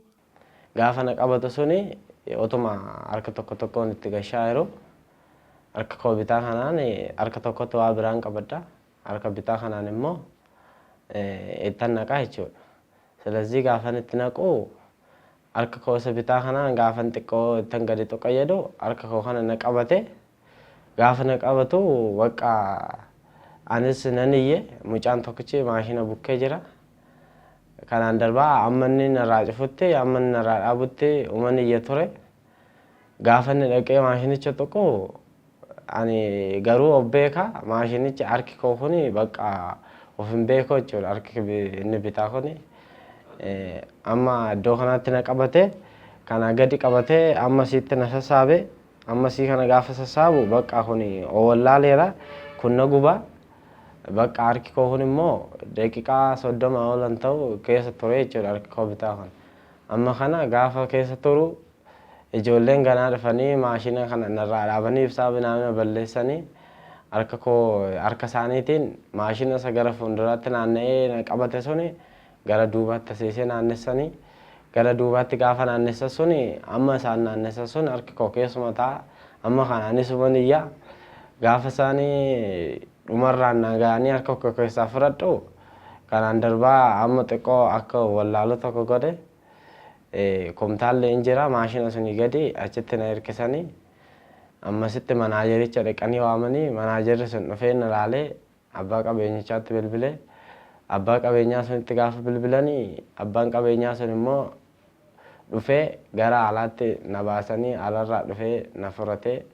gaafa na qabatu suni otuma harka tokkoon itti gashaa yeroo harka koo bitaa kanaan harka tokkotti waa biraan qabadha. Harka bitaa kanaan immoo ittan naqaa jechuudha. ስለዚህ gaafan itti naqu harka koo isa bitaa kanaan gaafan xiqqoo ittan gadi xoqqayyadu harka koo kana na qabate gaafa na qabatu bakka anis nan iyye mucaan tokkichi maashina bukkee jira. Kanaan darbaa amma inni narraa cufutti amma inni narraa dhaabutti uummanni iyye ture. Gaafa inni dhaqee maashinicha tokko ani garuu of beeka maashinichi harki koo kuni bakka of hin beeku jechuudha. Harki inni bitaa kuni amma iddoo kanatti na qabate kana gadi qabate amma siitti na sassaabe amma sii kana gaafa sassaabu bakka kuni owallaaleera kun na guba bakka harki koo kun immoo daqiiqaa 30 oolan ta'u keessa ture jechuudha harki koo bitaa kana. Amma kana gaafa keessa turu ijoolleen ganaa dhufanii maashina kana narraa dhaabanii ibsaa binaamina balleessanii harka isaaniitiin maashina isa gara fuulduraatti naanna'ee na qabate suni gara duubaatti seesee naannessanii gara duubaatti gaafa naannessa suni amma isaan naannessa sun harki koo keessuma ta'a. Amma kanaanis umaniyyaa gaafa isaanii dhumarraan nagahanii harka koo keessaa fudhadhu kanaan darbaa amma xiqqoo akka wallaalu tokko godhe komtaallee hin jira maashina suni gadi achitti na hirkisanii ammasitti manaajericha dhaqanii waamanii manaajerri sun dhufee na laalee abbaa qabeenyichaatti bilbilee abbaa qabeenyaa sunitti gaafa bilbilanii abbaan qabeenyaa sun immoo dhufee gara alaatti na baasanii alarraa dhufee na furatee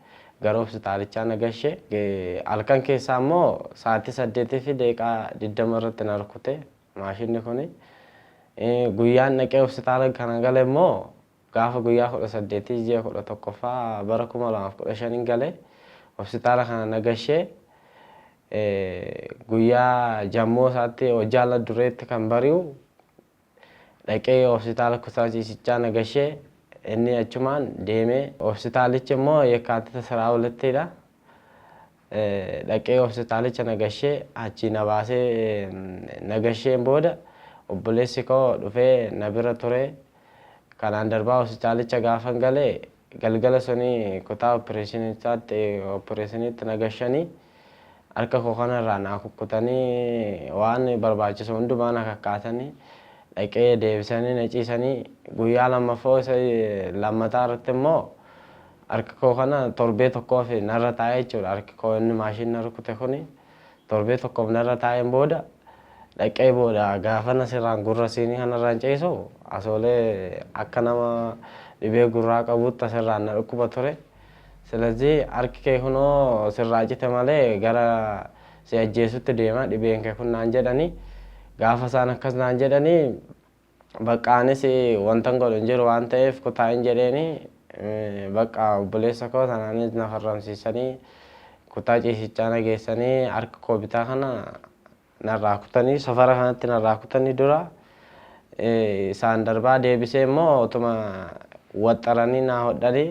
gara hospitaalichaa na gashee halkan keessaa immoo sa'aatii 8 fi daqiiqaa 20 irratti na rukute maashinni kuni. Guyyaan dhaqee hospitaala kana gale immoo gaafa guyyaa 18 ji'a 11ffaa bara 2015 gale hospitaala kana na gashee guyyaa jammoo isaatti hojjaala dureetti kan bari'u dhaqee hospitaala kutaa ciisichaa na gashee inni achumaan deemee hospitaalichi immoo Yekkaatit 12ttidha. Dhaqee hospitaalicha na gashee achi na baasee na gasheen booda obboleessi koo dhufee na bira ture. Kanaan darbaa hospitaalicha gaafan galee galgala suni kutaa opereeshiniitti na gashanii harka koo kanarraa na kukkutanii waan barbaachisu hundumaa na kakkaatanii dhaqee deebisanii na ciisanii guyyaa lammataa irratti immoo harka koo kana torbee tokkoof narra taa'ee jechuudha. Harki koo inni maashinni rukute kuni torbee tokkoof narra taa'een booda dhaqee booda gaafa nasirraan gurra siinii kanarraan ciisu asoolee akka nama dhibee gurraa qabutti asirraan na dhukkuba ture. ስለዚህ harki kee kunoo sirraa cite malee gara si ajjeesutti deema dhibeen kee kun naan jedhanii gaafa isaan akkas naan jedhanii bakka anis wantan godhu hin jiru waan ta'eef kutaa hin jedheeni bakka obboleessa koo sanaanis na farramsiisanii kutaa ciisichaa na geessanii harka koo bitaa kana narraa kutanii safara kanatti narraa kutanii dura isaan darbaa deebisee immoo utuma waxxaranii naa hodhanii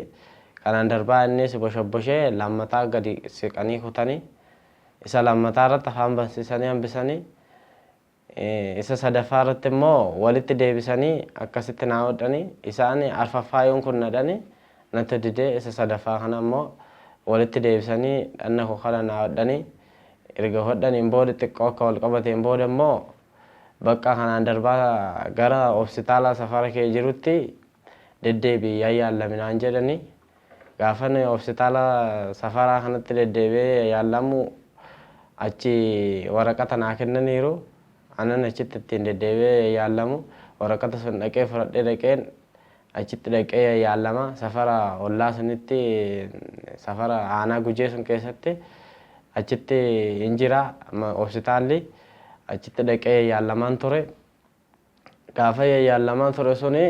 kanaan darbaa innis boshoboshee lammataa gadi siqanii kutanii isa lammataa irratti afaan bansiisanii hambisanii isa sadaffaa irratti immoo walitti deebisanii akkasitti naa hodhanii isaan arfaffaa yoon kun nadhanii natti didee isa sadaffaa kana immoo walitti deebisanii dhanna koo kana naa hodhanii erga hodhaniin booda xiqqoo akka wal qabateen booda immoo bakka kanaan darbaa gara hospitaala safara kee jirutti deddeebii yaallaminaan jedhanii gaafan hospitaala safaraa kanatti deddeebi'ee yaallamu achi waraqata naa kennaniiru anan achitti ittiin deddeebi'ee yaallamu waraqata sun dhaqee fudhadhee dhaqeen achitti dhaqee yaallama safara ollaa sunitti safara aanaa Gujee sun keessatti achitti hin jira hospitaalli achitti dhaqee yaallamaan ture. Gaafa yaallamaan ture suni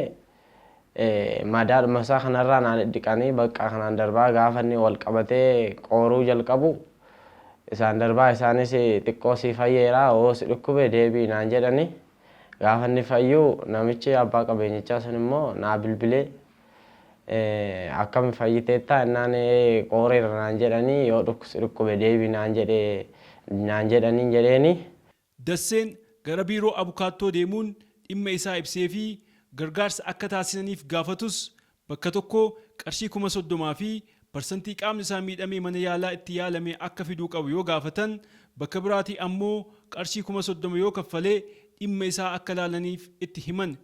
madaadhuma isaa kanarraa naan dhiqanii bakka kanaan darbaa gaafa inni wal qabatee qooruu jalqabu isaan darbaa isaanis xiqqoo si fayyeera oo si dhukkube deebii naan jedhanii gaafa inni fayyuu namichi abbaa qabeenyichaa sun immoo naa bilbilee akkami fayyiteetta innaan qooreera naan jedhanii yoo dhukkube deebii naan jedhanii jedheeni. Dasseen gara biiroo abukaattoo deemuun dhimma isaa ibsee fi gargaarsa akka taasisaniif gaafatus bakka tokko qarshii 30,000 fi parsantii qaamni isaa miidhamee mana yaalaa itti yaalame akka fiduu qabu yoo gaafatan bakka biraatii ammoo qarshii 30,000 yoo kaffalee dhimma isaa akka laalaniif itti himan.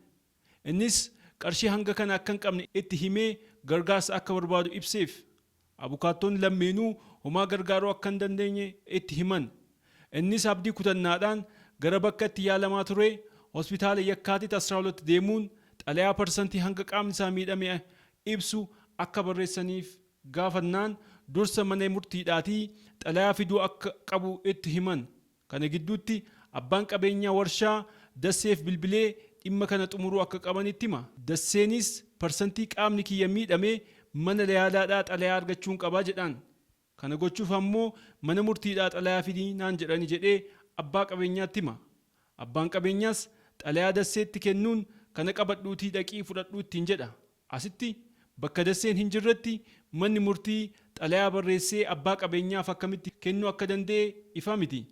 Innis qarshii hanga kana akka hin qabne itti himee gargaarsa akka barbaadu ibseef. Abukaattoon lammeenuu homaa gargaaruu akka hin dandeenye itti himan. Innis abdii kutannaadhaan gara bakka itti yaalamaa ture hospitaala Yakkaatit 12 deemuun xalayaa parsantii hanga qaamni isaa miidhame ibsu akka barreessaniif gaafannaan dursa mana murtiidhaatii xalayaa fiduu akka qabu itti himan. Kana gidduutti abbaan qabeenyaa warshaa Dasseef bilbilee dhimma kana xumuruu akka qabanitti hima. Dasseenis parsantii qaamni kiyya miidhame mana yaalaadhaa xalayaa argachuun qabaa jedhaan. Kana gochuuf ammoo mana murtiidhaa xalayaa fidii naan jedhani jedhee abbaa qabeenyaatti hima. Abbaan qabeenyaas xalayaa Dasseetti kennuun kana qabadhuutii dhaqii fudhadhuu ittiin jedha. Asitti bakka Dasseen hin jirretti manni murtii xalayaa barreessee abbaa qabeenyaaf akkamitti kennuu akka danda'e ifa miti.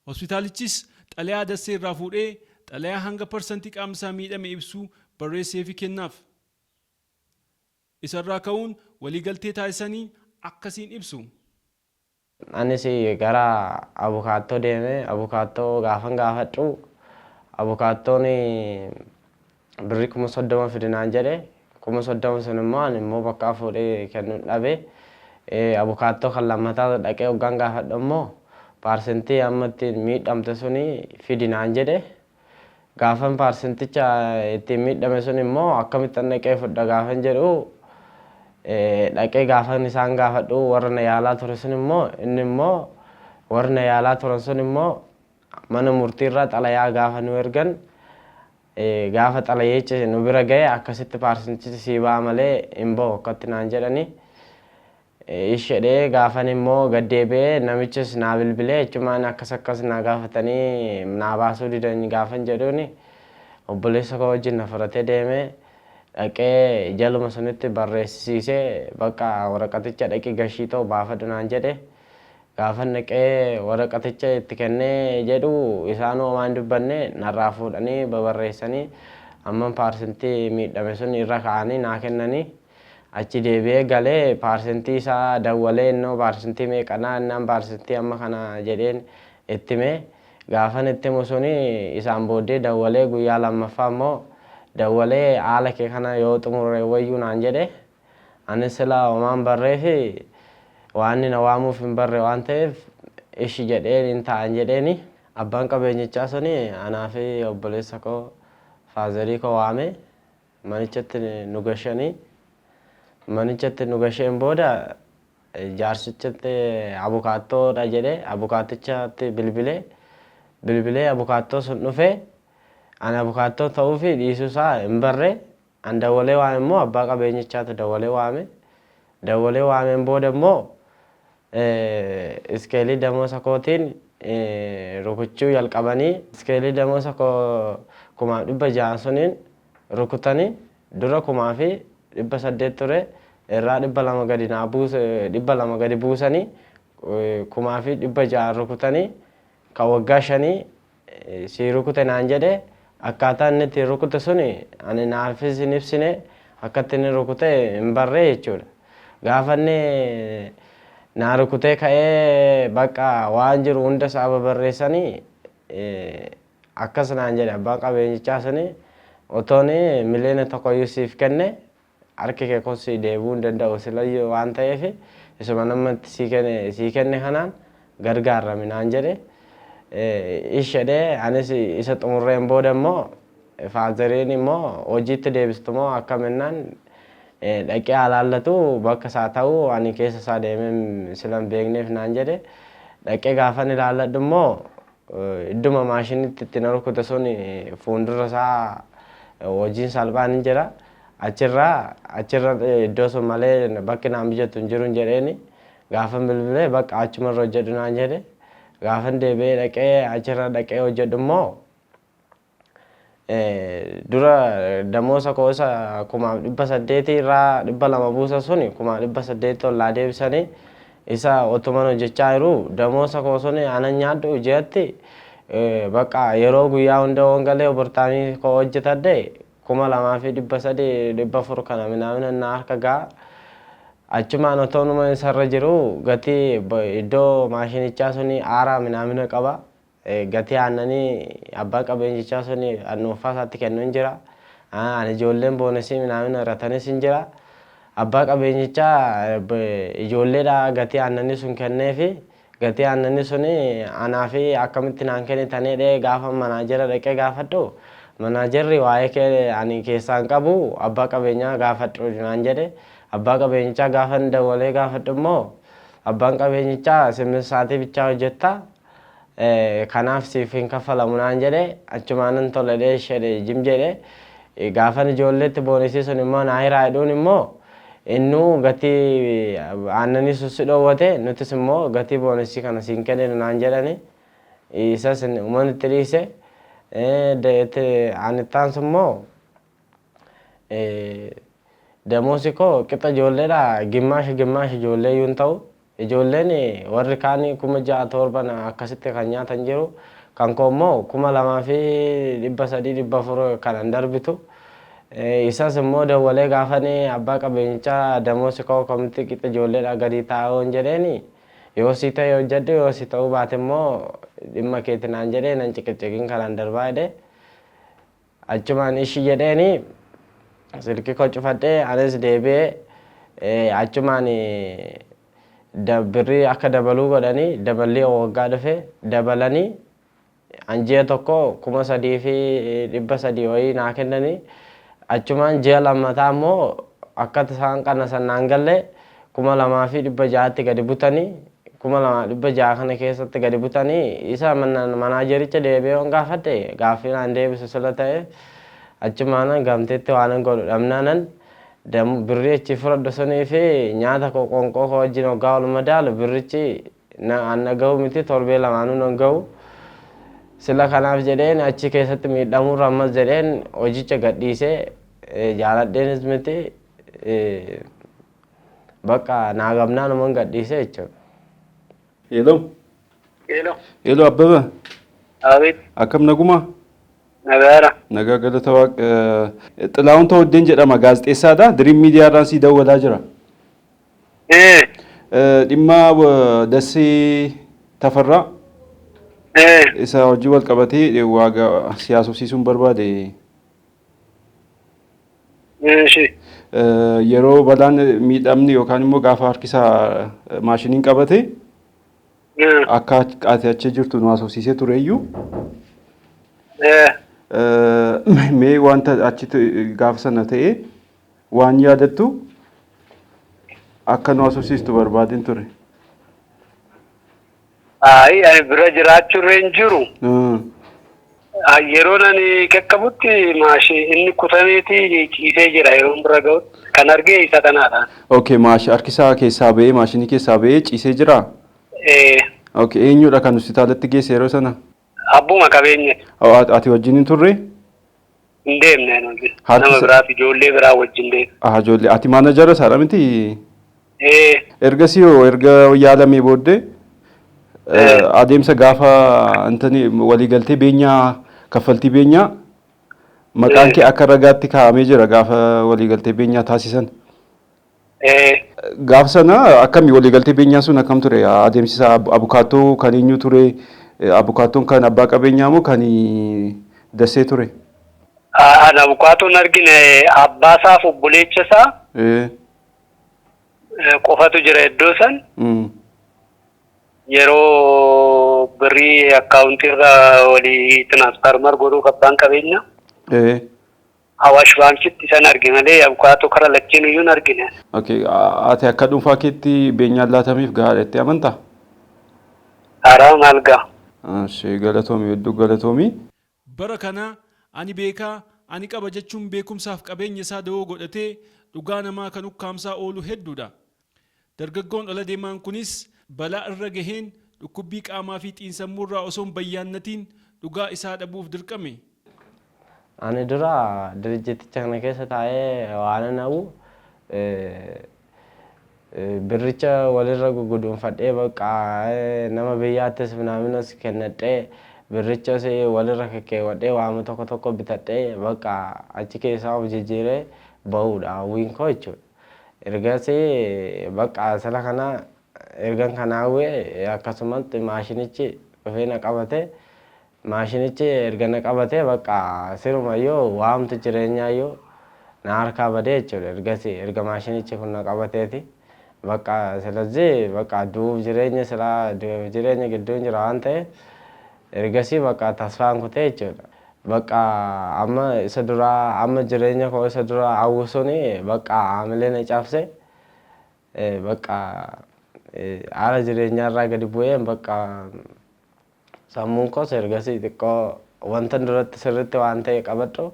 Hospitaalichis xalayaa Dassee irraa fuudhee xalayaa hanga parsantii qaamni isaa miidhame ibsu barreesseefi kennaaf. Isarraa ka'uun waliigaltee taasisanii akkasiin ibsu. Anis gara abukaattoo deemee abukaattoo gaafan gaafadhu abukaattoon birrii 30,000 fidinaan jedhe 30,000 sun immoo ani immoo bakka fuudhee kennuun dhabe. Abukaattoo kan lammataa dhaqee hoggaan gaafadhu immoo parsantii amma ittiin miidhamte suni fidinaan jedhe. Gaafan parsenticha ittiin miidhame sun immoo akkamittan dhaqee fudha gaafan jedhu dhaqee gaafan isaan gaafadhu warra na yaalaa ture sun immoo inni immoo warra na yaalaa turan sun immoo mana murtiirraa xalayaa gaafa nu ergan gaafa xalayeecha nu bira ga'e akkasitti parsentichi sii ba'a malee hin ba'u akkatti naan jedhani. Ishedhee gaafan immoo gaddeebi'ee namichis naa bilbilee jechumaan akkas naa gaafatanii naa baasuu didanii gaafan jedhuuni obboleessa koo wajjin na fudhatee deemee dhaqee jaluma sunitti barreessisiisee bakka waraqaticha dhaqii gashii ta'u baafadhu naan jedhe. Gaafan dhaqee waraqaticha itti kennee jedhu isaan homaan dubbanne narraa fuudhanii babarreessanii amma parsantii miidhame sun irra kaa'anii naa kennanii. Achi deebi'ee galee parsantii isaa dawwalee innoo parsantii meeqanaa innaan parsantii amma kana jedheen itti himee gaafan itti himu suni isaan booddee dawwalee guyyaa lammaffaa immoo dawwalee haala kee kana yoo xumurre wayyuu naan jedhe. Anis silaa homaan barree fi waan na waamuuf hin barre waan ta'eef ishi jedheen hin ta'an jedheeni. Abbaan qabeenyichaa suni anaa fi obboleessa koo faazarii koo waame manichatti nu gashanii. Manichatti nu gasheen booda jaarsichatti abukaattoodha jedhee abukaattichatti bilbilee abukaattoo sun dhufee ani abukaattoo ta'uu fi dhiisuu isaa hin barre an dawwalee waame immoo abbaa qabeenyichaatti dawwalee waameen booda immoo iskeelii damoosa kootiin rukuchuu jalqabanii iskeelii damoosa koo 600 suniin rukutanii dura 1,800 ture irraa 200 gadi naa buuse 200 gadi buusanii 1,600 rukutanii kan waggaa 5 si rukute naan jedhe akkaataa inni itti rukute suni ani naafis hin ibsine akkatti inni rukute hin barre jechuudha. Gaafa inni naa rukutee ka'ee bakka waan jiru hunda isaa barreessanii akkas naan jedhe abbaan qabeenyichaa suni otoon miliyoona tokkoyyuu siif kenne harki kee kosii deebuu hin danda'u silayyuu waan ta'eef isuma namatti sii kenne kanaan gargaarrami naan jedhe. Ishedhee anis isa xumurreen booda immoo faazariin immoo hojiitti deebistu moo akkaminnaan dhaqee alaallatu bakka isaa ta'uu ani keessa isaa deemee sila hin beekneef naan jedhe. Dhaqee gaafan ilaalladhu immoo idduma maashinitti itti na rukute sun fuuldura isaa hojiin salphaan hin jira. Achirra iddoo sun malee bakki naan mijatu hin jiru hin jedheeni. Gaafan bilbilee bakka achumarra hojjedhu naan jedhe. Gaafan deebi'ee dhaqee achirra dhaqee hojjedhu immoo dura damoosa koosa 800 irraa 200 buusa suni 800 ollaa deebisanii isa otuman hojjechaa jiru damoosa koo suni anan nyaadhu jeetti bakka yeroo guyyaa hunda wangalee obortaanii koo hojjetadde 2300 400 kana minamina na harka gaa achumaan otoonuma isarra jiru gatii iddoo maashinichaa suni aaraa minamina qaba gatii aannanii abbaan qabeenyichaa suni annuuffaa isaatti kennu hin jira ani ijoolleen boonesii minamina irratanis hin jira abbaa qabeenyichaa ijoolleedha gatii aannanii sun kenneefi gatii aannanii suni anaa fi akkamitti naan kennitanii gaafa manaajera dhaqee gaafadhu manaajerri waa'ee kee ani keessaan qabu abbaa qabeenyaa gaafadhu naan jedhe abbaa qabeenyichaa gaafa dawwalee gaafadhu immoo abbaan qabeenyichaa 8 sa'aatii bichaa hojjetta kanaaf siif hin kaffalamu naan jedhe achumaanan toledhee shedhe jim jedhe gaafan ijoolleetti boonisii sun immoo naa hiraa jedhuun immoo innuu gatii aannanii sussi dhoowwate nutis immoo gatii boonisii kana siin kenninu naan jedhani isas uuman itti dhiise anittaan immoo damoosi koo qixa ijoolleedha gimmaash ijoollee yuun ta'u ijoolleen warri kaanii 6,700 akkasitti kan nyaatan jiru kan koo immoo 2,300 400 kanan darbitu isas immoo dawwalee gaafanii abbaa qabeenyichaa damoosi koo kamitti qixa ijoolleedha gadi taa'uun jedheeni yoo si ta'e hojjedhe yoo si ta'uu baate immoo dhimma keetti naan jedhee nan ciqiciqiin kanan darbaa jedhe achumaan ishi jedheeni silkii koo cufadhee anis deebi'ee achumaan birrii akka dabaluu godhanii daballee waggaa dhufe dabalanii ji'a tokko 3,300 wayii naa kennanii achumaan ji'a lammataa immoo akka isaan qannasan naan galle 2,600tti gadi butanii 2,600 kana keessatti gadi butanii isa manaajericha deebi'ee gaafadhe gaaffii naan deebisu sila ta'e achumaan gamteetti waan godhu dhabnaanan birrii achi fudhadhu sunii fi nyaata koo qonqoo koo wajjin waggaa ol madaalu birrichi anna gahu miti torbee lamaanuu nan gahu sila kanaaf jedheen achi keessatti miidhamuurra ammas jedheen hojicha gadhiisee jaaladheenis miti bakka naa gamnaa numan gadhiisee jechuudha. Hello Abbaba. Abid. Akkam naguma? Nagaara. Nagaa galata waaq Xilaawun Tawaddeen jedhama gaazexeessaadha. Diriim miidiyaa irraan si dawwalaa jira. Dhimma Dassee Tafarraa isa hojii wal qabatee waaqa siyaasofsiisuun barbaade. Yeroo balaan miidhamni yookaan immoo gaafa harkisaa maashiniin qabate akka ati achi jirtu nu haasofsiisee tureeyyuu. Mee wanta achitti gaafa sana ta'e waan yaadattu akka nu haasofsiistu barbaadeen ture. Ani bira jiraachuu hin jiru. Yeroo ani qaqqabutti inni kutameeti ciisee jira yeroo bira ga'utti kan argee isa kanaadha. Okay, harkisaa keessaa ba'ee maashinii keessaa ba'ee ciisee jira. Okay, eenyudha kan hospitaalatti geesse yeroo sana? Abbuma qabeenya. Ati wajjin hin turre? Hin deemne nuti. Nama biraaf ijoollee biraa wajjin deemne. Ijoollee. Ati maanajara isaadha miti? Ergasii yoo erga yaalamee booddee adeemsa gaafa waliigaltee beenyaa kaffaltii beenyaa maqaan kee akka ragaatti kaa'amee jira gaafa waliigaltee beenyaa taasisan. Gaafa sana akkamii waliigaltee beenyaa sun akkam ture? Adeemsisa abukaattoo kan eenyu ture? Abukaattoon kan abbaa qabeenyaa moo kan Dassee ture? Abukaattoon argine abbaa isaaf obboleecha isaa qofatu jira iddoo san. Yeroo birrii akkaawuntii irraa walii tiraansfarmar godhuuf abbaan qabeenya. Awaash baankitti isan argine malee abukaattoo kara lakkeen iyyuu hin argine. Okay, ati akka dhuunfaa keetti beenyaan laatamiif gahaadha itti amantaa? Haraa maal ga'a? Galatoomii hedduu galatoomii. Bara kana ani beekaa ani qaba jechuun beekumsaaf qabeenya isaa da'oo godhatee dhugaa namaa kan ukkaamsaa oolu hedduudha. Dargaggoon ola deemaan kunis balaa irra gaheen dhukkubbii qaamaa fi xiinsammuu irraa osoo hin bayyaannatiin dhugaa isaa dhabuuf dirqame. Ani dura dirjeticha kana keessa taa'ee waan na'u birricha walirra gugudunfadhee bakka nama biyyaattis minaaminas kennadhee birrichas walirra kekkeewwadhee waama tokko tokko bitadhee bakka achi keessaa of jijjiiree ba'uudha hawwiin koo jechuudha. Ergasii bakka sala kana ergan kanaawwee akkasumatti maashinichi dhufee na qabate maashinichi erga na qabate bakka sirumayyoo waamtu jireenyaayyoo na harkaa badee jechuudha. Ergasii erga maashinichi kun na qabateeti bakka ስለዚህ bakka duuf jireenya silaa duuf jireenya gidduun jira waan ta'eef ergasii bakka tasfaan kutee jechuudha. Bakka amma isa duraa amma jireenya koo isa duraa hawwisuuni bakka haamilee na cabse bakka haala jireenyaarraa gadi bu'een bakka sammuun koos ergasii xiqqoo wanta duratti sirriitti waan ta'e qabadhu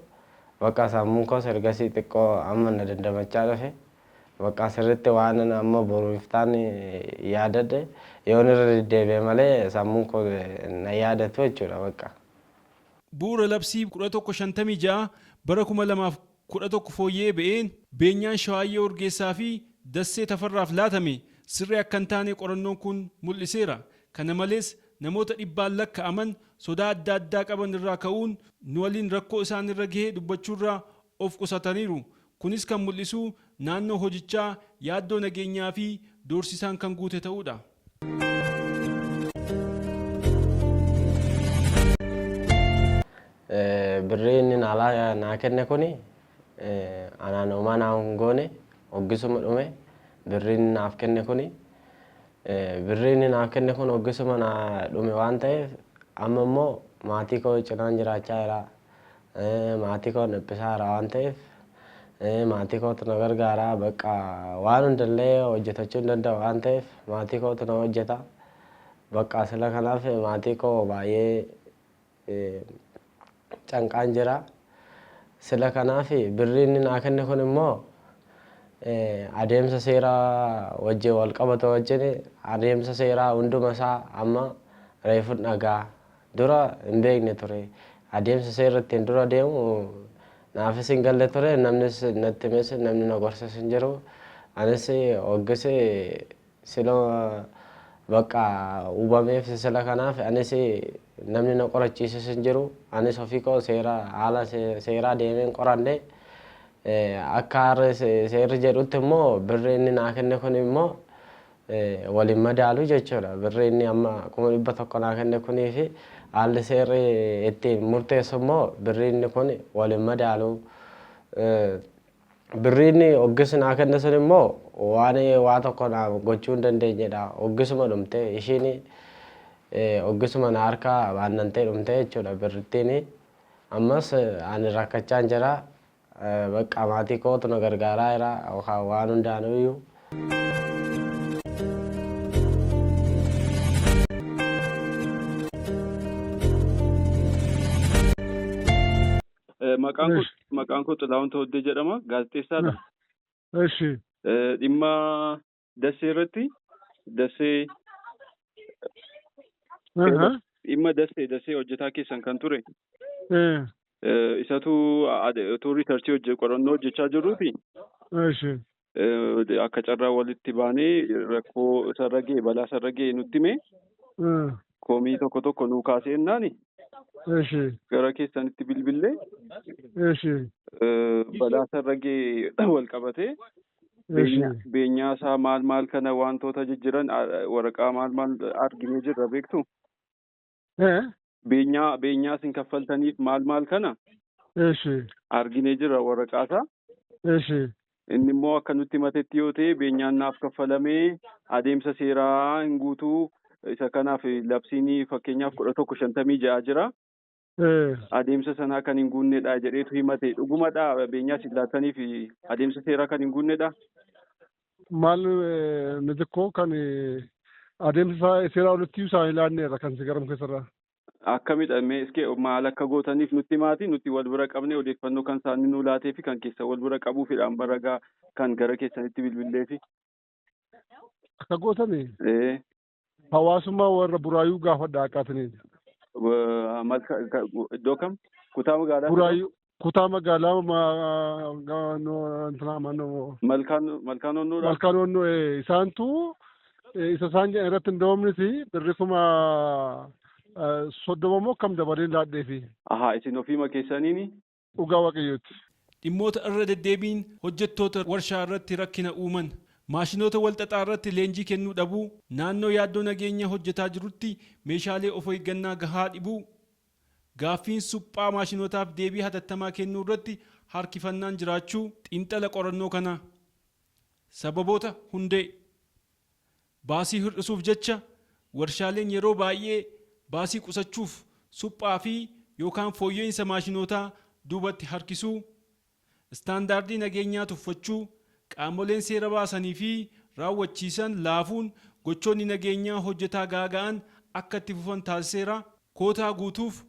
bakka sammuun koos ergasii xiqqoo amma na dandamachaa dhufe bakka sirriitti waan amma boruuftaan yaadadhe yoon irra deddeebi'e malee sammuun koo na yaadatu jechuudha bakka. Bu'uura labsii 1156 bara 2011 fooyyee ba'een beenyaan Shawaayyee Urgeessaa fi Dassee Tafarraaf laatame sirrii akka hin taane qorannoon kun mul'iseera. Kana malees namoota dhibbaan lakkaa'aman sodaa adda addaa qaban irraa ka'uun nu waliin rakkoo isaan irra gahee dubbachuurraa of qusataniiru. Kunis kan mul'isu naannoo hojichaa yaaddoo nageenyaa fi doorsisaan kan guute ta'uudha. Birrii inni naa kenne kuni anaan homaa naa hin goone hoggisuma dhume birrii inni naaf kenne kuni birrii inni naaf kenne kun hoggisuma naa dhume waan ta'eef amma immoo maatii koo cinaan jiraachaa jira. Maatii koo dhiphisaa jira waan ta'eef maatii kootu na gargaara bakka waan hundallee hojjetachuu hin danda'u waan ta'eef maatii kootu na hojjeta. Bakka sila kanaaf maatii koo baay'ee canqaan jira. Sila kanaaf birrii inni naa kenne kun immoo adeemsa seeraa wajjin wal qabatu wajjin adeemsa seeraa hunduma isaa amma reefu dhagaa dura hin beekne ture. Adeemsa seera ittiin dura deemu naafis hin galle ture namnis natti himes namni na gorses hin jiru. Anis hoggisi sila bakka uumameef sila kanaaf anis namni na qorachiises hin jiru. Anis ofii koo haala seeraa deemeen qorannee akka seerri jedhutti immoo birrii inni naa kenne kun immoo waliin madaalu jechuudha. Birrii inni amma 100,000 naa kenne kunii fi haalli seerri ittiin murteessu immoo birrii inni kun waliin madaalu. Birrii inni hoggisi naa kenne sun immoo waa tokko naa gochuu hin dandeenyedha. Hoggisuma dhumte ishiin hoggisuma na harkaa baannantee dhumte jechuudha birrittiin. Ammas ani rakkachaan jira. Bakka maatii kootu na gargaaraa jira yookaan waan hundaanuyyuu. Maqaan koo Xilaawun Tawaddee jedhama. Gaazexeessaadha. Eshi. Dhimma Dassee irratti Dassee dhimma Dassee hojjetaa keessan kan ture. Isatu riisarchii qorannoo hojjechaa jirruufi. Eshi. Akka carraa walitti baanee rakkoo isarra ga'e balaa isarra ga'e nutti hime. Komii tokko tokko nuu kaasee ennaani. Eshi. Gara keessanitti bilbillee. Eshi. Balaa isarra ga'e wal qabatee. Beenyaa isaa maal kana wantoota jijjiiran waraqaa maal arginee jirra beektu. Beenyaa isin kaffaltaniif maal kana. Eshi. Arginee jirra waraqaa isaa. Eshi. Inni immoo akka nutti himatetti yoo ta'e beenyaan naaf kaffalamee adeemsa seeraa hin guutuu isa kanaaf labsiinii fakkeenyaaf 1156 jira. Adeemsa sanaa kan hin guunnedha jedheetu himate. Dhugumadha beenyaa isin laattaniif adeemsa seeraa kan hin guunnedha. Maal nuti koo kan adeemsa seeraa walitti isaan ilaanneerra kan si garam keessarraa. Akkamidha iskee maal akka gootaniif nutti himaati nuti wal bira qabnee odeeffannoo kan isaanii nuu laatee fi kan keessa wal bira qabuufidhaan baragaa kan gara keessanitti bilbilleefi. Akka gootanii? Hawaasummaa warra buraayyuu gaafadha akkaataniin. Iddoo kam? Kutaa magaalaa? kutaa magaalaa malkaanonnoo isaantu isa isaan jedhan irratti hundoomnis birri kuma 30 kam dabalee laadheefi. Isin ofiima keessaniini? Dhugaa waaqayyooti. Dhimmoota irra deddeebiin hojjettoota warshaa irratti rakkina uuman maashinoota walxaxaa irratti leenjii kennuu dhabuu naannoo yaaddoo nageenya hojjetaa jirutti meeshaalee of eeggannaa gahaa dhibuu gaaffiin suphaa maashinootaaf deebii hatattamaa kennuu irratti harkifannaan jiraachuu xiinxala qorannoo kana sababoota hundee baasii hir'isuuf jecha warshaaleen yeroo baay'ee baasii qusachuuf suphaa fi yookaan fooyya'insa maashinootaa duubatti harkisuu istaandaardii nageenyaa tuffachuu qaamoleen seera baasanii fi raawwachiisan laafuun gochoonni nageenyaa hojjetaa gaaga'an akka itti fufan taasiseera kootaa guutuuf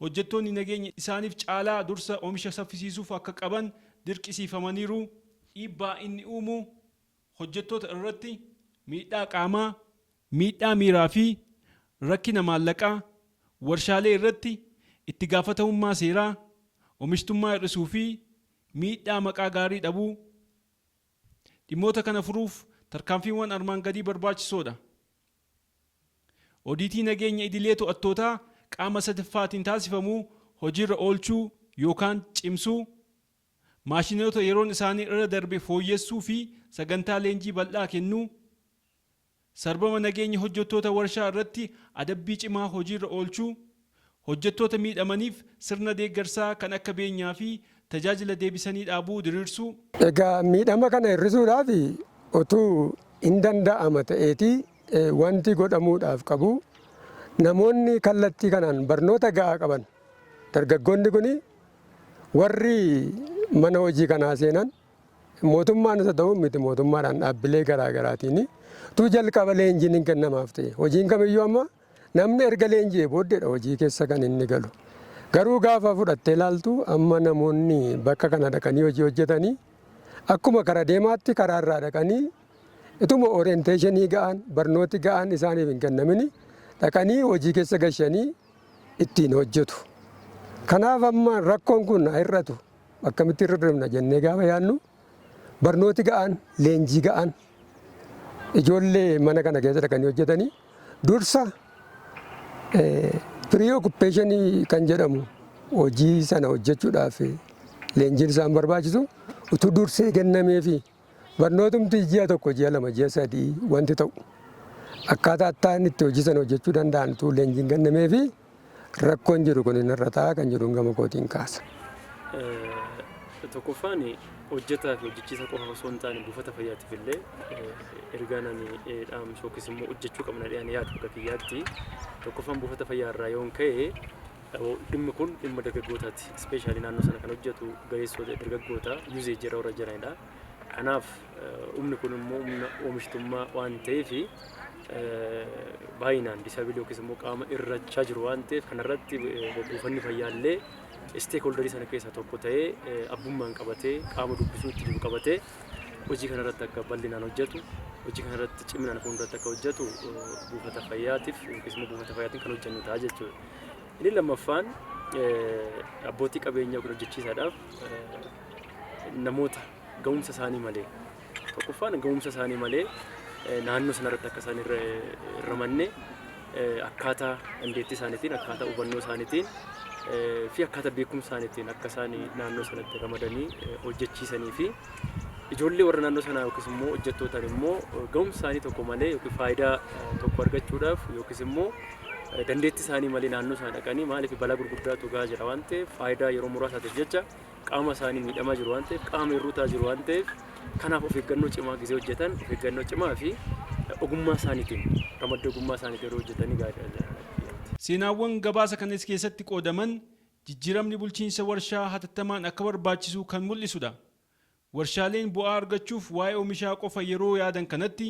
hojjettoonni nageenya isaaniif caalaa dursa oomisha saffisiisuuf akka qaban dirqisiifamaniiru dhiibbaa inni uumu hojjettoota irratti miidhaa qaamaa miidhaa miiraa fi rakkina maallaqaa warshaalee irratti itti gaafatamummaa seeraa oomishtummaa hir'isuu fi miidhaa maqaa gaarii dhabuu dhimmoota kana furuuf tarkaanfiiwwan armaan gadii barbaachisoodha. Odiitii nageenya idilee to'attootaa qaama sadaffaatiin taasifamuu hojiirra oolchuu yookaan cimsuu maashinoota yeroon isaanii irra darbe fooyyessuu fi sagantaa leenjii bal'aa kennuu sarbama nageenya hojjettoota warshaa irratti adabbii cimaa hojiirra oolchuu hojjettoota miidhamaniif sirna deeggarsaa kan akka beenyaa fi tajaajila deebisanii dhaabuu diriirsuu. Egaa miidhama kana hir'isuudhaaf otuu hin danda'ama ta'eeti wanti godhamuudhaaf qabu namoonni kallattii kanaan barnoota ga'aa qaban dargaggoonni kun warri mana hojii kanaa seenan mootummaan isa ta'u miti mootummaadhaan dhaabbilee garaagaraatiin tu jalqaba leenjiin hin kennamaaf ta'e hojiin kamiyyuu amma namni erga leenji'ee booddeedha hojii keessa kan inni galu. Garuu gaafa fudhattee ilaaltu amma namoonni bakka kana dhaqanii hojii hojjetanii akkuma karaa deemaatti karaarraa dhaqanii ituma orienteeshinii ga'an barnooti ga'an isaaniif hin kennamini dhaqanii hojii keessa gashanii ittiin hojjetu. Kanaaf amma rakkoon kun hir'atu akkamitti hir'ifna jennee gaafa yaadnu barnooti ga'an leenjii ga'an ijoollee mana kana keessa dhaqanii hojjetanii dursa preoccupation kan jedhamu hojii sana hojjechuudhaaf leenjiin isaan barbaachisu utuu dursee kennamee fi barnootumti ji'a tokko ji'a lama ji'a sadii wanti ta'u akkaataa ittaan itti hojii sana hojjechuu danda'an utuu leenjiin kennamee fi rakkoon jiru kun irra ta'a kan jedhu gama kootiin kaasa. Tokkoffaan hojjetaa fi hojjechiisa qofa osoo hin taane buufata fayyaatiif illee ergaan ani dhaamsu yookiis immoo hojjechuu qabna jedhanii yaadu akka kiyyaatti tokkoffaan buufata fayyaa irraa yoon ka'e dhimmi kun dhimma dargaggootaati. Ispeeshaalii naannoo sana kan hojjetu ga'eessota dargaggoota yuuzeejii irra warra jiranidha. Kanaaf humni kun immoo humna oomishtummaa waan ta'eef baay'inaan disaabilii yookiis immoo qaama irrachaa jiru waan ta'eef kanarratti buufanni fayyaa illee stakeholderii sana keessaa tokko ta'ee abbummaan qabatee qaama dubbisuu itti jiru qabatee hojii kanarratti akka bal'inaan hojjetu hojii kanarratti ciminaan fuulduratti akka hojjetu buufata fayyaatiif yookiis immoo buufata fayyaatiin kan hojjennu ta'a jechuudha. Inni lammaffaan abbootii qabeenyaa kun hojjechiisaadhaaf namoota ga'umsa isaanii malee tokkoffaan ga'umsa isaanii malee naannoo sanarratti akka isaan hirmaannee akkaataa dandeettii isaaniitiin akkaataa hubannoo isaaniitiin fi akkaataa beekumsa isaaniitiin akka isaan naannoo sanatti ramadanii hojjechiisanii fi ijoollee warra naannoo sanaa yookiis immoo hojjettootaan immoo ga'umsa isaanii tokko malee yookiin faayidaa tokko argachuudhaaf yookiis immoo dandeettii isaanii malee naannoo sana dhaqanii maaliif balaa gurguddaatu gahaa jira waan ta'eef faayidaa yeroo muraasaatiif jecha qaama isaanii miidhamaa jiru waan ta'eef qaama hir'uutaa jiru waan ta'eef kanaaf of eeggannoo cimaa gisee hojjetan of eeggannoo cimaa fi ogummaa isaaniitiin ramaddii ogummaa isaaniitiin yeroo hojjetanii gaariidha. Seenaawwan gabaasa kanas keessatti qoodaman jijjiiramni bulchiinsa warshaa hatattamaan akka barbaachisu kan mul'isudha. Warshaaleen bu'aa argachuuf waa'ee oomishaa qofa yeroo yaadan kanatti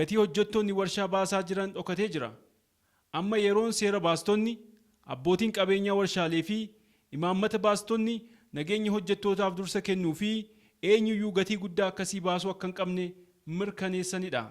gatii hojjettoonni warshaa baasaa jiran dhokatee jira. Amma yeroon seera baastonni, abbootiin qabeenyaa warshaalee fi imaammata baastonni nageenya hojjettootaaf dursa kennuu fi eenyuyyuu gatii guddaa akkasii baasuu akka hin qabne mirkaneessanidha.